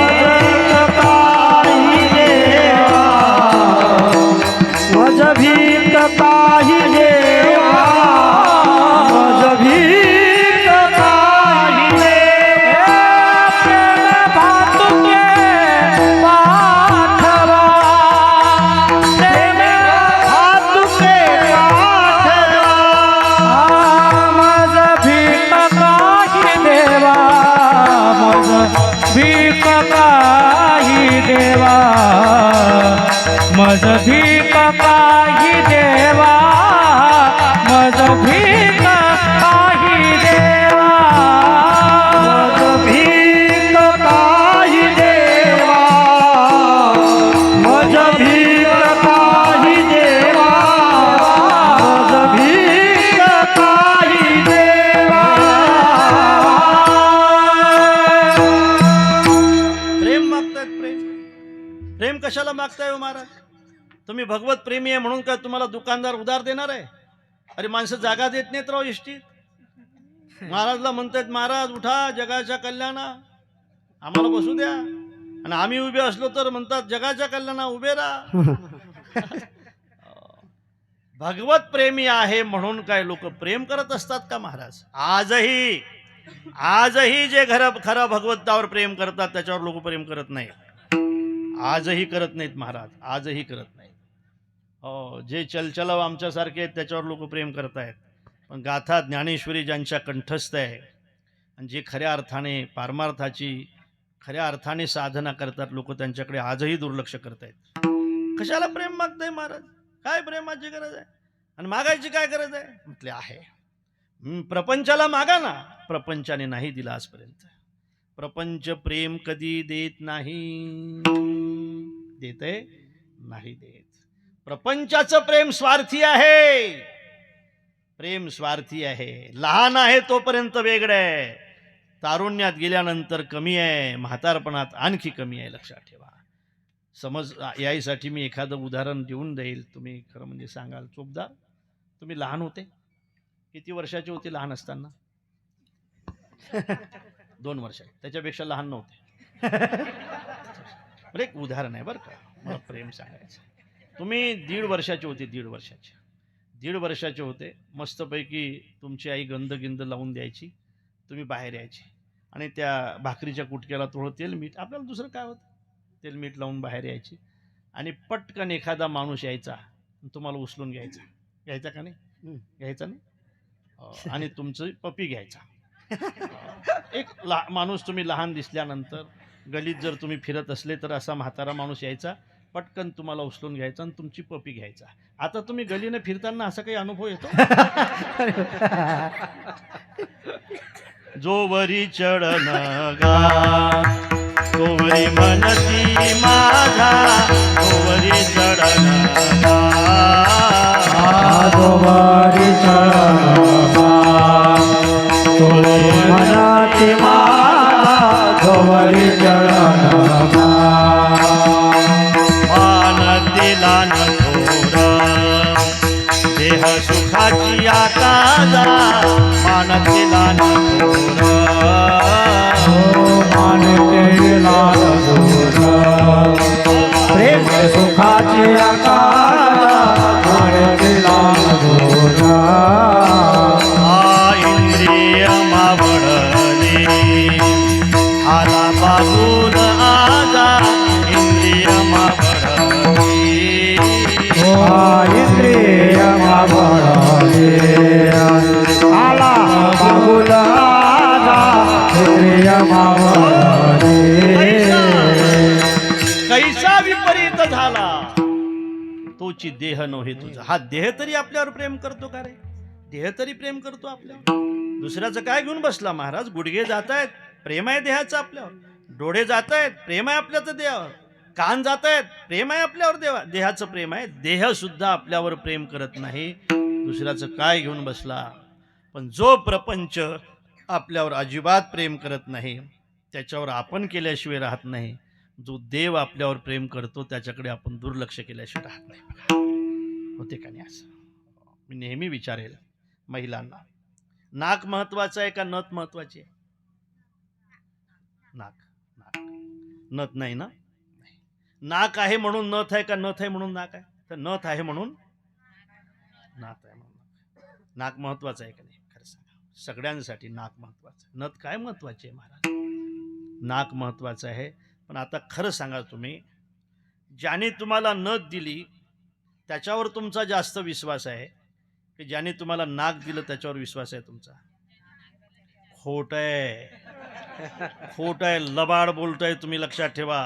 भीक काही देवा, मज भीक काही देवा, प्रेम भातुके पाठवा, प्रेम भातुके पाठवा, मज भीक काही देवा, मज भीक काही देवा, मज भीक काही देवा, मज भीक काही देवा, मज भीक काही देवा, मज भीक काही देवा, मज भीक काही देवा. प्रेम मागतायत. प्रेम कशाला मागताय हो महाराज? तुम्ही भगवत प्रेमी आहे म्हणून काय तुम्हाला दुकानदार उधार देणार आहे? अरे माणसं जागा देत नाहीत राव इष्टीत. महाराजला म्हणतात, महाराज उठा, जगाच्या कल्याणा आम्हाला बसू द्या. आणि आम्ही उभे असलो तर म्हणतात, जगाच्या कल्याणा उभे राहा. भगवत प्रेमी आहे म्हणून काय लोक प्रेम करत असतात का महाराज? आजही जे खरं भगवंतावर प्रेम करतात त्याच्यावर लोक प्रेम करत नाहीत. आजही करत नाहीत महाराज, आजही करत नाहीत. हो, जे चलचलव आमच्यासारखे आहेत त्याच्यावर लोक प्रेम करतायत. पण गाथा ज्ञानेश्वरी ज्यांच्या कंठस्थ आहे आणि जे खऱ्या अर्थाने पारमार्थाची खऱ्या अर्थाने साधना करतात लोक त्यांच्याकडे आजही दुर्लक्ष करतायत. कशाला प्रेम मागताय महाराज, काय प्रेमाची गरज आहे आणि मागायची काय गरज आहे. म्हटले आहे प्रपंचाला मागा ना, प्रपंचाने नाही दिला आजपर्यंत. प्रपंच प्रेम कधी देत नाही, देते नाही देत. प्रपंचाचं प्रेम स्वार्थी आहे, प्रेम स्वार्थी आहे. लहान आहे तोपर्यंत वेगळं आहे, तारुण्यात गेल्यानंतर कमी आहे, म्हातारपणात आणखी कमी आहे. लक्षात ठेवा. समज यासाठी मी एखादं उदाहरण देऊन देईल, तुम्ही खरं म्हणजे सांगाल चोपदार तुम्ही लहान होते, किती वर्षाचे होते लहान असताना? 2 वर्ष, त्याच्यापेक्षा लहान नव्हते. बरं एक उदाहरण आहे बरं का, मला प्रेम सांगायचं. तुम्ही 1.5 वर्षाचे होते, 1.5 वर्षाचे होते. मस्तपैकी तुमची आई गंध गिंद लावून द्यायची, तुम्ही बाहेर यायचे आणि त्या भाकरीच्या कुटक्याला थोडं तेल मीठ, आपल्याला दुसरं काय होतं, तेल मीठ लावून बाहेर यायची आणि पटकन एखादा माणूस यायचा तुम्हाला उचलून घ्यायचा. घ्यायचा का नाही? घ्यायचा नाही. आणि तुमचं पपी घ्यायचा. एक माणूस तुम्ही लहान दिसल्यानंतर गलीत जर तुम्ही फिरत असले तर असा म्हातारा माणूस यायचा, पटकन तुम्हाला उचलून घ्यायचा आणि तुमची पपी घ्यायचा. आता तुम्ही गलीने फिरताना असा काही अनुभव येतो? जोवरी चढन गा तोवरी मनती माझा, जोवरी चढन गा जोवरी चढन गा तोवरी मनती माझा, जोवरी चढन गा. मान दिला न थोर देह सुखाची आकाजा, मान दिला न थोर मान केला दूर, प्रेम सुखाची आकाश मान केला दूर. इंद्रिय मावळले आला बाबून आजा, इंद्रिय मावळले इंद्रिय मावळले आला बाबूल आजा, इंद्रिय मावळले. कैसा विपरीत झाला तोची देह नव्हे तुझा. हा देह तरी आपल्यावर प्रेम करतो का रे? देह तरी प्रेम करतो आपल्यावर? दुसऱ्याचं काय घेऊन बसला महाराज? गुडघे जात आहेत, प्रेम आहे देहाचं आपल्यावर. डोळे जात आहेत, प्रेम आहे आपल्याचं देहावर. कान जात आहेत, प्रेम आहे आपल्यावर, देहाचं प्रेम आहे. देह सुद्धा आपल्यावर प्रेम करत नाही, दुसऱ्याचं काय घेऊन बसला. पण जो प्रपंच आपल्यावर अजिबात प्रेम करत नाही, त्याच्यावर आपण केल्याशिवाय राहत नाही. जो देव आपल्यावर प्रेम करतो त्याच्याकडे आपण दुर्लक्ष केल्याशिवाय राहत नाही. होते का नाही असं? मी नेहमी विचारेल महिलांना, नाक महत्वाचं आहे का नथ महत्वाची आहे? नाक. नाक नथ नाही ना. नाक आहे म्हणून नथ आहे का नथ आहे म्हणून नाक आहे? तर नथ आहे म्हणून नाक आहे म्हणून. नाक महत्वाचं आहे का नाही? खरं सांगा, सगळ्यांसाठी नाक महत्वाचं आहे. नथ काय महत्वाची आहे महाराज? नाक महत्वाचं आहे. पण आता खरं सांगा, तुम्ही ज्याने तुम्हाला नथ दिली त्याच्यावर तुमचा जास्त विश्वास आहे की ज्याने तुम्हाला नाक दिलं त्याच्यावर विश्वास आहे तुमचा? खोट आहे, खोट आहे, लबाड बोलतोय तुम्ही. लक्षात ठेवा,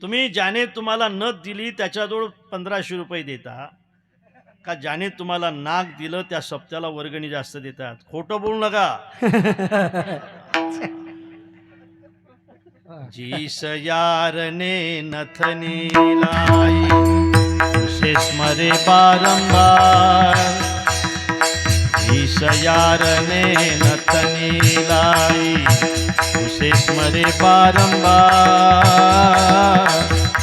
तुम्ही ज्याने तुम्हाला नथ दिली त्याच्याजवळ 1500 रुपये देता का ज्याने तुम्हाला नाक दिलं त्या सप्त्याला वर्गणी जास्त देतात? खोटं बोलू नका. जिस यार ने नथनी लाई उसे स्मरे बारंबार, जिस यार ने नथनी लाई उसे स्मरे बारंबार,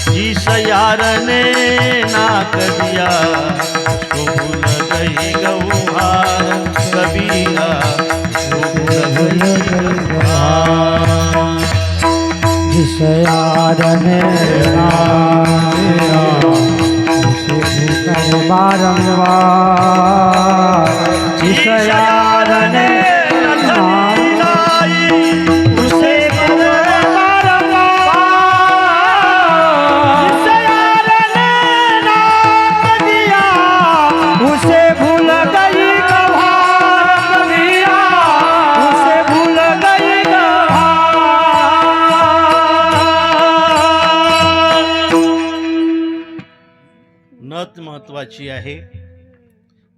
जिस यार ने नाक दिया उसको भूल गई गौहार, कबीरा उसको भूल गई गौहार. जिस यार ने उसे बारंबार, जिस यार ने उसे उसे भूल गई नथ महत्वाची आहे,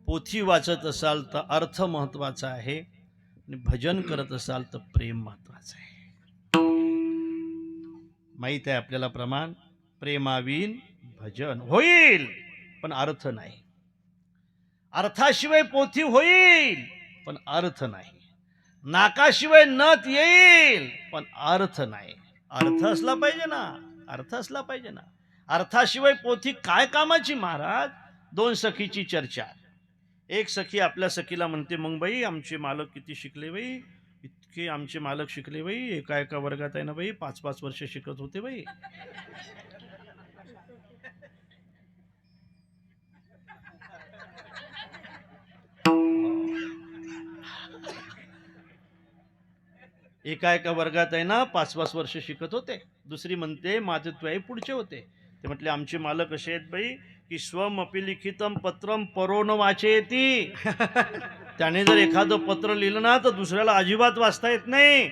पोथी वाचत असाल तर अर्थ महत्वाचा आहे, आणि भजन करत असाल तर प्रेम महत्वाचं आहे. माहित आहे आपल्याला प्रमाण, प्रेमाविन भजन होईल पण अर्थ नाही. अर्थाशिवाय पोथी होईल पण अर्थ नाही. नाकाशिवाय नथ येईल पण अर्थ नाही. अर्थ असला पाहिजे ना, अर्थ असला पाहिजे ना. अर्थाशिवाय पोथी काय कामाची महाराज. दोन सखीची चर्चा. एक सखी आपल्या सखीला म्हणते, मग बाई आमचे मालक किती शिकले बाई, इतके आमचे मालक शिकले बाई, एका एका वर्गात आहे ना बाई 5-5 वर्ष शिकत होते बाई. एका एका वर्गात आहे ना 5-5 वर्ष शिकत होते. दुसरी म्हणते माझे त्वय पुढचे होते. ते म्हटले आमचे मालक असे आहेत बाई की स्वमपि लिखितम पत्रम परो न वाचेती. त्याने जर एखादं पत्र लिहिलं ना तर दुसऱ्याला अजिबात वाचता येत नाही.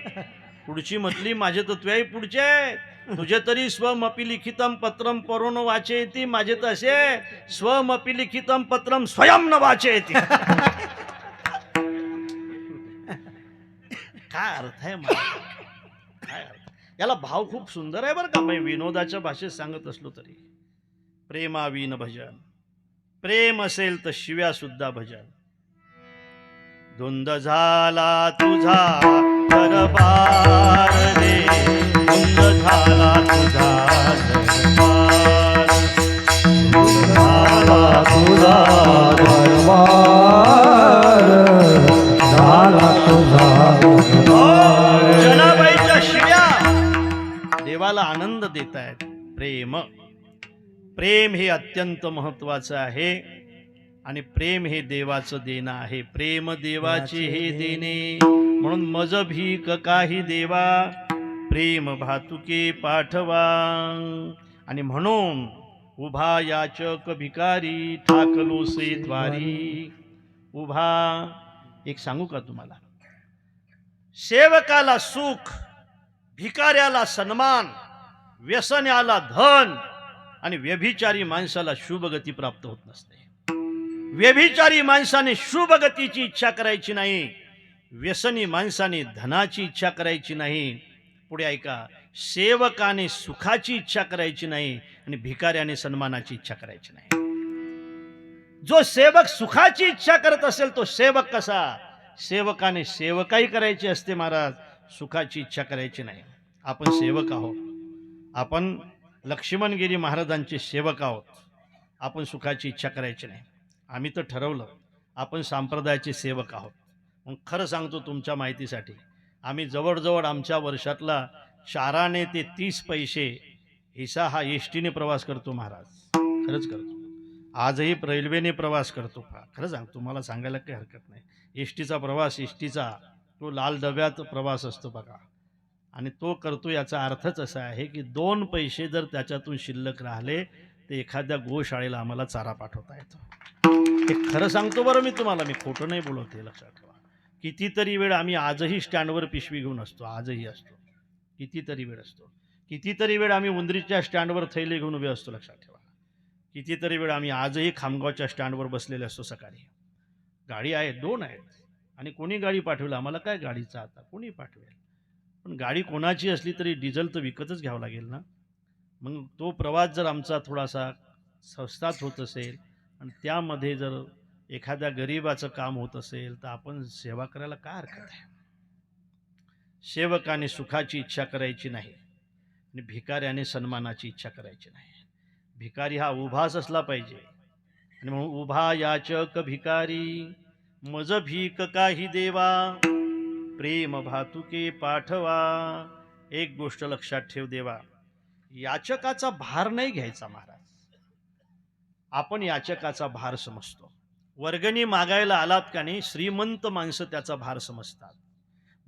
पुढची म्हटली माझे तर त्वय पुढचे आहेत, तुझे तरी स्वमपि लिखितम पत्रम परो न वाचेती, माझे तर असे स्वमपि लिखितम पत्रम स्वयं न वाचेती. काय अर्थ आहे मला, काय अर्थ. याला भाव खूप सुंदर आहे बरं का. मी विनोदाच्या भाषेत सांगत असलो तरी. प्रेमाविन भजन, प्रेम असेल तर शिव्या सुद्धा भजन. धुंद झाला तुझा दरबार रे, धुंद झाला तुझा दरबार, धुंद झाला तुझा दरबार झाला तुझा. जनाबाईच्या शिव्या देवाला आनंद देत आहेत. प्रेम, प्रेम हे अत्यंत महत्वाचं आहे आणि प्रेम हे देवाचं देणं आहे. प्रेम देवाचे हे देणे, म्हणून मज भीक काही देवा, प्रेम भातुके पाठवा. आणि म्हणून उभा याचक भिकारी, ठाकलोसे द्वारी. उभा, एक सांगू का तुम्हाला, सेवकाला सुख, भिकाऱ्याला सन्मान, व्यसनाला धन आणि व्यभिचारी माणसाला शुभगती प्राप्त होत नसते. व्यभिचारी माणसाने शुभगतीची इच्छा करायची नाही, व्यसनी माणसाने धनाची इच्छा करायची नाही. पुढे ऐका, सेवकाने सुखाची इच्छा करायची नाही आणि भिकाऱ्याने सन्मानाची इच्छा करायची नाही. जो सेवक सुखाची इच्छा करत असेल तो सेवक कसा. सेवकाने सेवकाई करायची असते महाराज, सुखाची इच्छा करायची नाही. आपण सेवक आहोत, आपण लक्ष्मणगिरी महाराजांचे सेवक आहोत. आपण सुखाची इच्छा करायची नाही. आम्ही तर ठरवलं आपण संप्रदायाचे सेवक आहोत. मग खरं सांगतो तुमच्या माहितीसाठी, आम्ही जवळजवळ आमच्या वर्षातला 4 आणे ते 30 पैसे हिस्सा हा एसटीने प्रवास करतो महाराज. खरंच करतो. आजही रेल्वेने प्रवास करतो. खरं सांगतो, तुम्हाला सांगायला काही हरकत नाही. एसटीचा प्रवास, एसटीचा तो लाल डब्यात प्रवास असतो बघा, आणि तो करतो. याचा अर्थच असा आहे की 2 पैसे जर त्याच्यातून शिल्लक राहिले तर एखाद्या गोशाळेला आम्हाला चारा पाठवता येतो. हे खरं सांगतो बरं मी तुम्हाला, मी खोटं नाही बोलत, हे लक्षात ठेवा. कितीतरी वेळ आम्ही आजही स्टँडवर पिशवी घेऊन असतो, आजही असतो. कितीतरी वेळ असतो. कितीतरी वेळ आम्ही उंदरीच्या स्टँडवर थैले घेऊन उभे असतो, लक्षात ठेवा. कितीतरी वेळ आम्ही आजही खामगावच्या स्टँडवर बसलेले असतो. सकाळी गाडी आहे, 2 आहेत, आणि कोणी गाडी पाठवलं, आम्हाला काय गाडीचा आता, कोणी पाठवेल. पण गाडी कोणाची असली तरी डिझेल तर विकतच घ्यावं लागेल ना. मग तो प्रवास जर आमचा थोडासा स्वस्तात होत असेल आणि त्यामध्ये जर एखाद्या गरिबाचं काम होत असेल तर आपण सेवा करायला काय हरकत आहे. सेवकाने सुखाची इच्छा करायची नाही आणि भिकाऱ्याने सन्मानाची इच्छा करायची नाही. भिकारी हा उभाच असला पाहिजे. आणि म्हणून उभा याचक भिकारी, मज भीक काही देवा, प्रेम भातुके पाठवा. एक गोष्ट लक्षात ठेव देवा, याचकाचा भार नाही घ्यायचा महाराज. आपण याचकाचा भार समजतो. वर्गणी मागायला आलात का नाही, श्रीमंत माणसं त्याचा भार समजतात.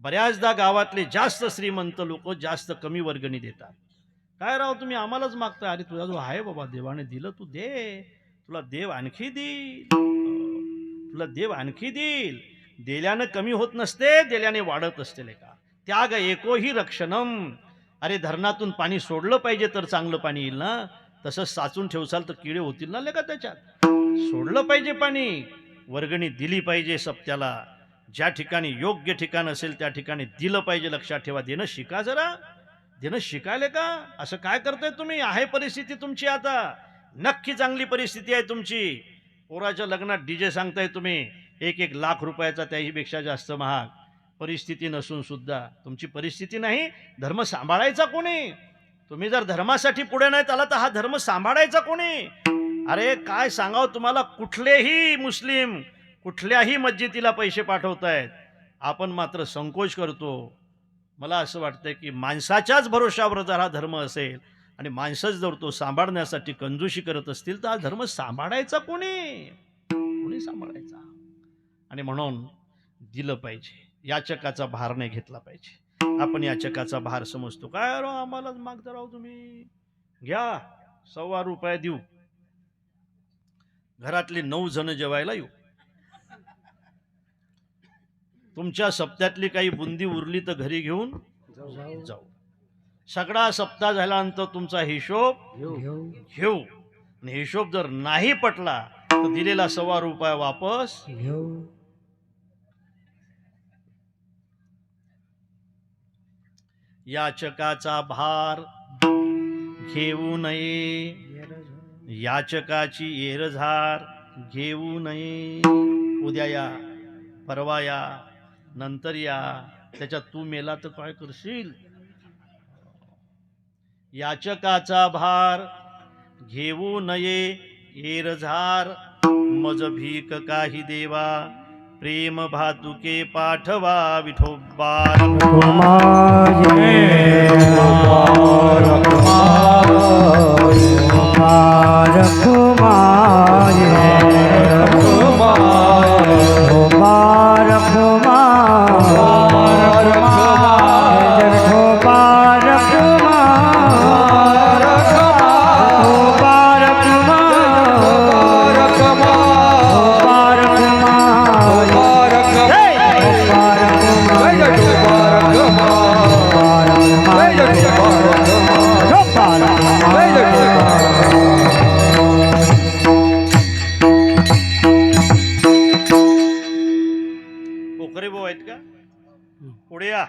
बऱ्याचदा गावातले जास्त श्रीमंत लोक जास्त कमी वर्गणी देतात. काय राव तुम्ही आम्हालाच मागताय, अरे तुझा जो आहे बाबा देवाने दिलं तू दे, तुला देव आणखी देईल, तुला देव आणखी देईल. दिल्यानं कमी होत नसते, दिल्याने वाढत असते. लेका त्याग एकोही रक्षणम. अरे धरणातून पाणी सोडलं पाहिजे तर चांगलं पाणी येईल ना. तसं साचून ठेवसाल तर किडे होतील ना लेका त्याच्यात. सोडलं पाहिजे पाणी, वर्गणी दिली पाहिजे सप्त्याला. ज्या ठिकाणी योग्य ठिकाण असेल त्या ठिकाणी दिलं पाहिजे. लक्षात ठेवा. देणं शिका जरा, देणं शिकायले का? असं काय करताय तुम्ही? आहे परिस्थिती तुमची आता, नक्की चांगली परिस्थिती आहे तुमची. पोराच्या लग्नात डीजे सांगताय तुम्ही, 1-1 लाख रुपयाचा, त्याहीपेक्षा जास्त महाग. परिस्थिती नसून सुद्धा तुमची परिस्थिती नाही. धर्म सांभाळायचा कोणी? तुम्ही जर धर्मासाठी पुढे नाही आला तर हा धर्म सांभाळायचा कोणी? अरे काय सांगावं तुम्हाला, कुठलेही मुस्लिम कुठल्याही मस्जिदीला पैसे पाठवतायत, आपण मात्र संकोच करतो. मला असं वाटतं की माणसाच्याच भरोशावर जर हा धर्म असेल आणि माणसंच जर तो सांभाळण्यासाठी कंजूशी करत असतील तर हा धर्म सांभाळायचा कोणी? कोणी सांभाळायचा? आणि म्हणून दिलं पाहिजे. याचकाचा भार नाही घेतला पाहिजे. आपण याचकाचा भार समजतो. काय राव आम्हाला मागता राव, तुम्ही घ्या, ₹1.25 देऊ, घरातली 9 जण जेवायला येऊ. तुमच्या सप्त्यातली काही बुंदी उरली तर घरी घेऊन जाऊ. सगळा सप्ताह झाल्यानंतर तुमचा हिशोब घेऊ. आणि हिशोब जर नाही पटला तर दिलेला ₹1.25 वापस घेऊ. याचकाचा भार घेऊ नये, याचकाची एरझार घेऊ नये. उद्या या, परवा या, नंतर या, त्याच्यात तू मेला तर काय करशील? याचकाचा भार घेऊ नये एरझार, मज भीक काही देवा, प्रेम भातुके पाठवा विठोबा. पोखरे भाऊ आहेत का? पुढे या,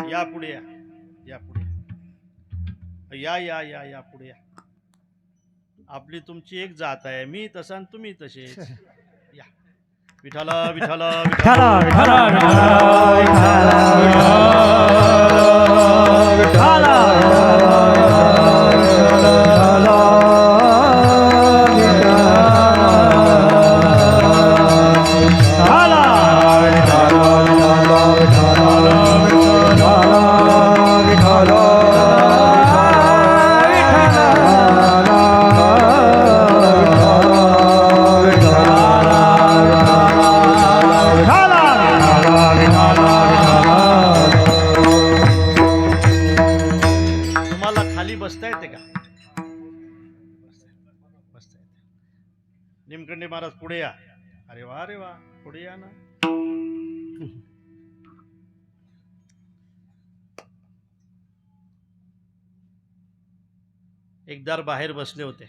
या पुढे या, या पुढे या, या या या पुढे या. आपली तुमची एक जात आहे, मी तसा आणि तुम्ही तसेच. या. विठाला विठाला विठाला विठाला विठाला बसता येते का? बसता येते. निमकंडे महाराज पुढे या. अरे वा, अरे वा, पुढे या ना. एकदार बाहेर बसले होते,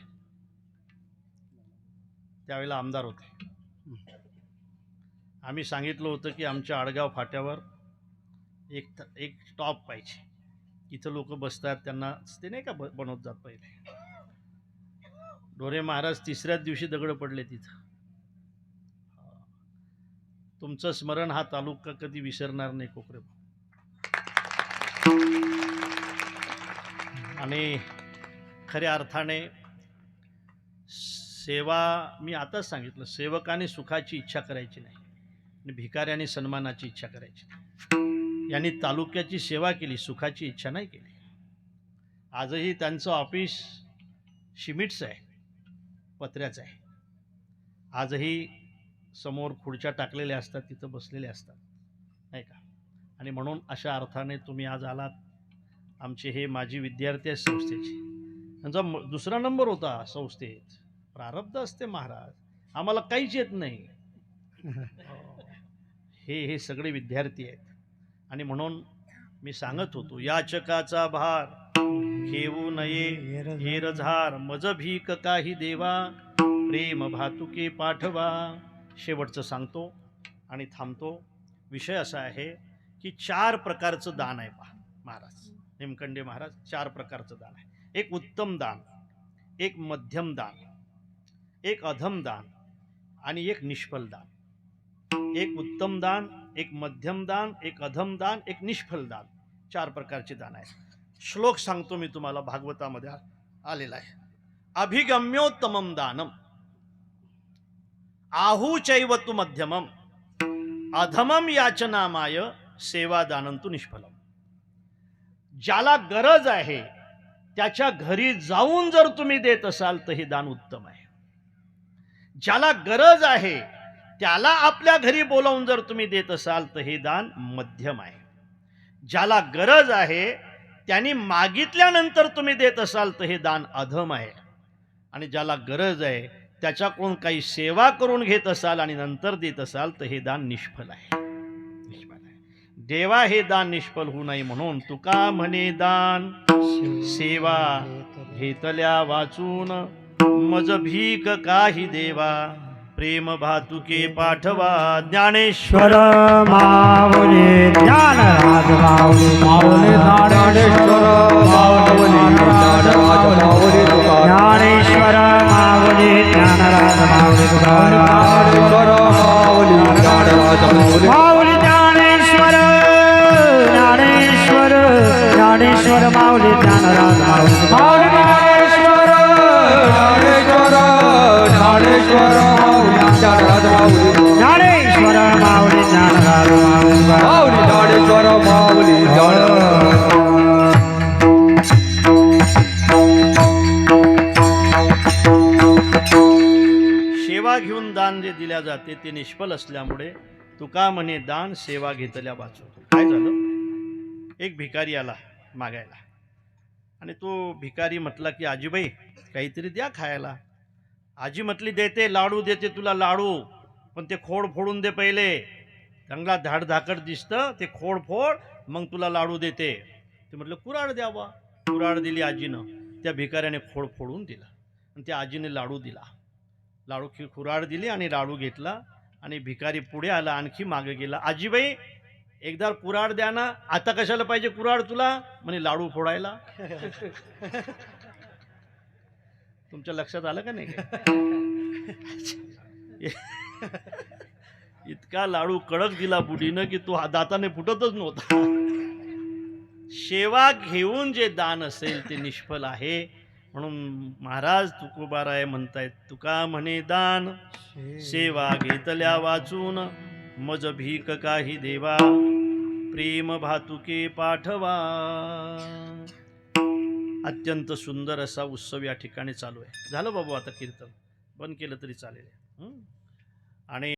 त्यावेळेला आमदार होते. आम्ही सांगितलं होतं की आमच्या आडगाव फाट्यावर एक स्टॉप पाहिजे, इथं लोक बसतात, त्यांना ते नाही का बनवत जात पहिले. ढोरे महाराज तिसऱ्याच दिवशी दगड पडले तिथं. तुमचं स्मरण हा तालुका कधी विसरणार नाही कोकरे. आणि खऱ्या अर्थाने सेवा, मी आताच सांगितलं, सेवकाने सुखाची इच्छा करायची नाही आणि भिकाऱ्याने सन्मानाची इच्छा करायची नाही. यांनी तालुक्याची सेवा केली, सुखाची इच्छा नाही केली. आजही त्यांचं ऑफिस सिमेंटचं आहे, पत्र्याचं आहे. आजही समोर खुर्च्या टाकलेल्या असतात, तिथं बसलेले असतात, नाही का? आणि म्हणून अशा अर्थाने तुम्ही आज आलात. आमचे हे माजी विद्यार्थी आहेत संस्थेचे, त्यांचा दुसरा नंबर होता संस्थेत. प्रारब्ध असते महाराज, आम्हाला काहीच येत नाही. हे सगळे विद्यार्थी आहेत. आणि म्हणून मी सांगत होतो, याचकाचा भार घेऊ नये हेरझार मज भीक काही देवा प्रेम भातुके पाठवा. शेवटचं सांगतो आणि थांबतो. विषय असा आहे की 4 प्रकारचं दान आहे पहा महाराज निमकंडे महाराज. 4 प्रकारचं दान आहे. एक उत्तम दान, एक मध्यम दान, एक अधम दान आणि एक निष्फल दान. एक उत्तम दान, एक मध्यम दान, एक अधम दान, एक निष्फल दान. 4 प्रकारचे दान आहेत. श्लोक सांगतो मी तुम्हाला, भागवतामध्ये आलेला आहे. अभिगम्योत्तमम दानम आहूचैवतु मध्यमम अधमम याचनामाय सेवा दानंतु निष्फलम. ज्याला गरज आहे त्याच्या घरी जाऊन जर तुम्ही देत असाल तर हे दान उत्तम आहे. ज्याला गरज आहे त्याला आपल्या घरी बोलावून जर तुम्ही देत असाल तर हे दान मध्यम आहे. ज्याला गरज आहे त्यांनी मागितल्यानंतर तुम्ही देत असाल तर हे दान अधम आहे. आणि ज्याला गरज आहे त्याच्याकडून काही सेवा करून घेत असाल आणि नंतर देत असाल तर हे दान निष्फल आहे. देवा हे दान निष्फल होऊ नये म्हणून तुका म्हणे दान सेवा घेतल्या वाचून मज भीक काही देवा प्रेम भातुके पाठवा. ज्ञानेश्वर माऊली ज्ञानराज माऊली माऊली ज्ञानेश्वर माऊली ज्ञानराज माऊली ज्ञानेश्वर माऊली ज्ञानराज माऊली ज्ञानेश्वर माऊली ज्ञानराज माऊली माऊली ज्ञानेश्वर ज्ञानेश्वर ज्ञानेश्वर माऊली ज्ञानराज माऊली माऊली ज्ञानेश्वर ज्ञानेश्वर ज्ञानेश्वर ज्ञानराज माऊली ज्ञानेश्वर माऊली ज्ञानराज माऊली माऊली ज्ञानेश्वर माऊली ज्ञानराज. सेवा घेऊन दान जे दिल्या जाते ते निष्फल असल्यामुळे तुका म्हणे दान सेवा घेतल्या वाचून. काय झालं, एक भिकारी आला मागायला आणि तो भिकारी म्हटला की आजीबाई काहीतरी द्या खायला. आजी म्हटली देते, लाडू देते तुला लाडू, पण ते खोड फोडून दे पहिले. चांगला धाडधाकट दिसतं, ते खोड फोड मग तुला लाडू देते. ते म्हटलं कुऱ्हाड द्यावा. कुऱ्हाड दिली आजीनं. त्या भिकाऱ्याने खोड फोडून दिला आणि त्या आजीने लाडू दिला. लाडू कुऱ्हाड दिली आणि लाडू घेतला आणि भिकारी पुढे आला, आणखी मागे गेला. आजीबाई एकदा कुऱ्हाड द्या ना. आता कशाला पाहिजे कुऱ्हाड तुला? म्हणे लाडू फोडायला. तुमच्या लक्षात आलं का नाही? इतका लाडू कडक दिला बुढीनं की तो दाताने फुटतच नव्हता. सेवा घेऊन जे दान असेल ते निष्फल आहे. म्हणून महाराज तुकोबाराय म्हणतायत तुका म्हणे दान सेवा घेतल्या वाचून मज भीक काही देवा प्रेम भातुके पाठवा. अत्यंत सुंदर असा उत्सव या ठिकाणी चालू आहे. झालं बाबू आता कीर्तन बंद केलं तरी चालेल. आणि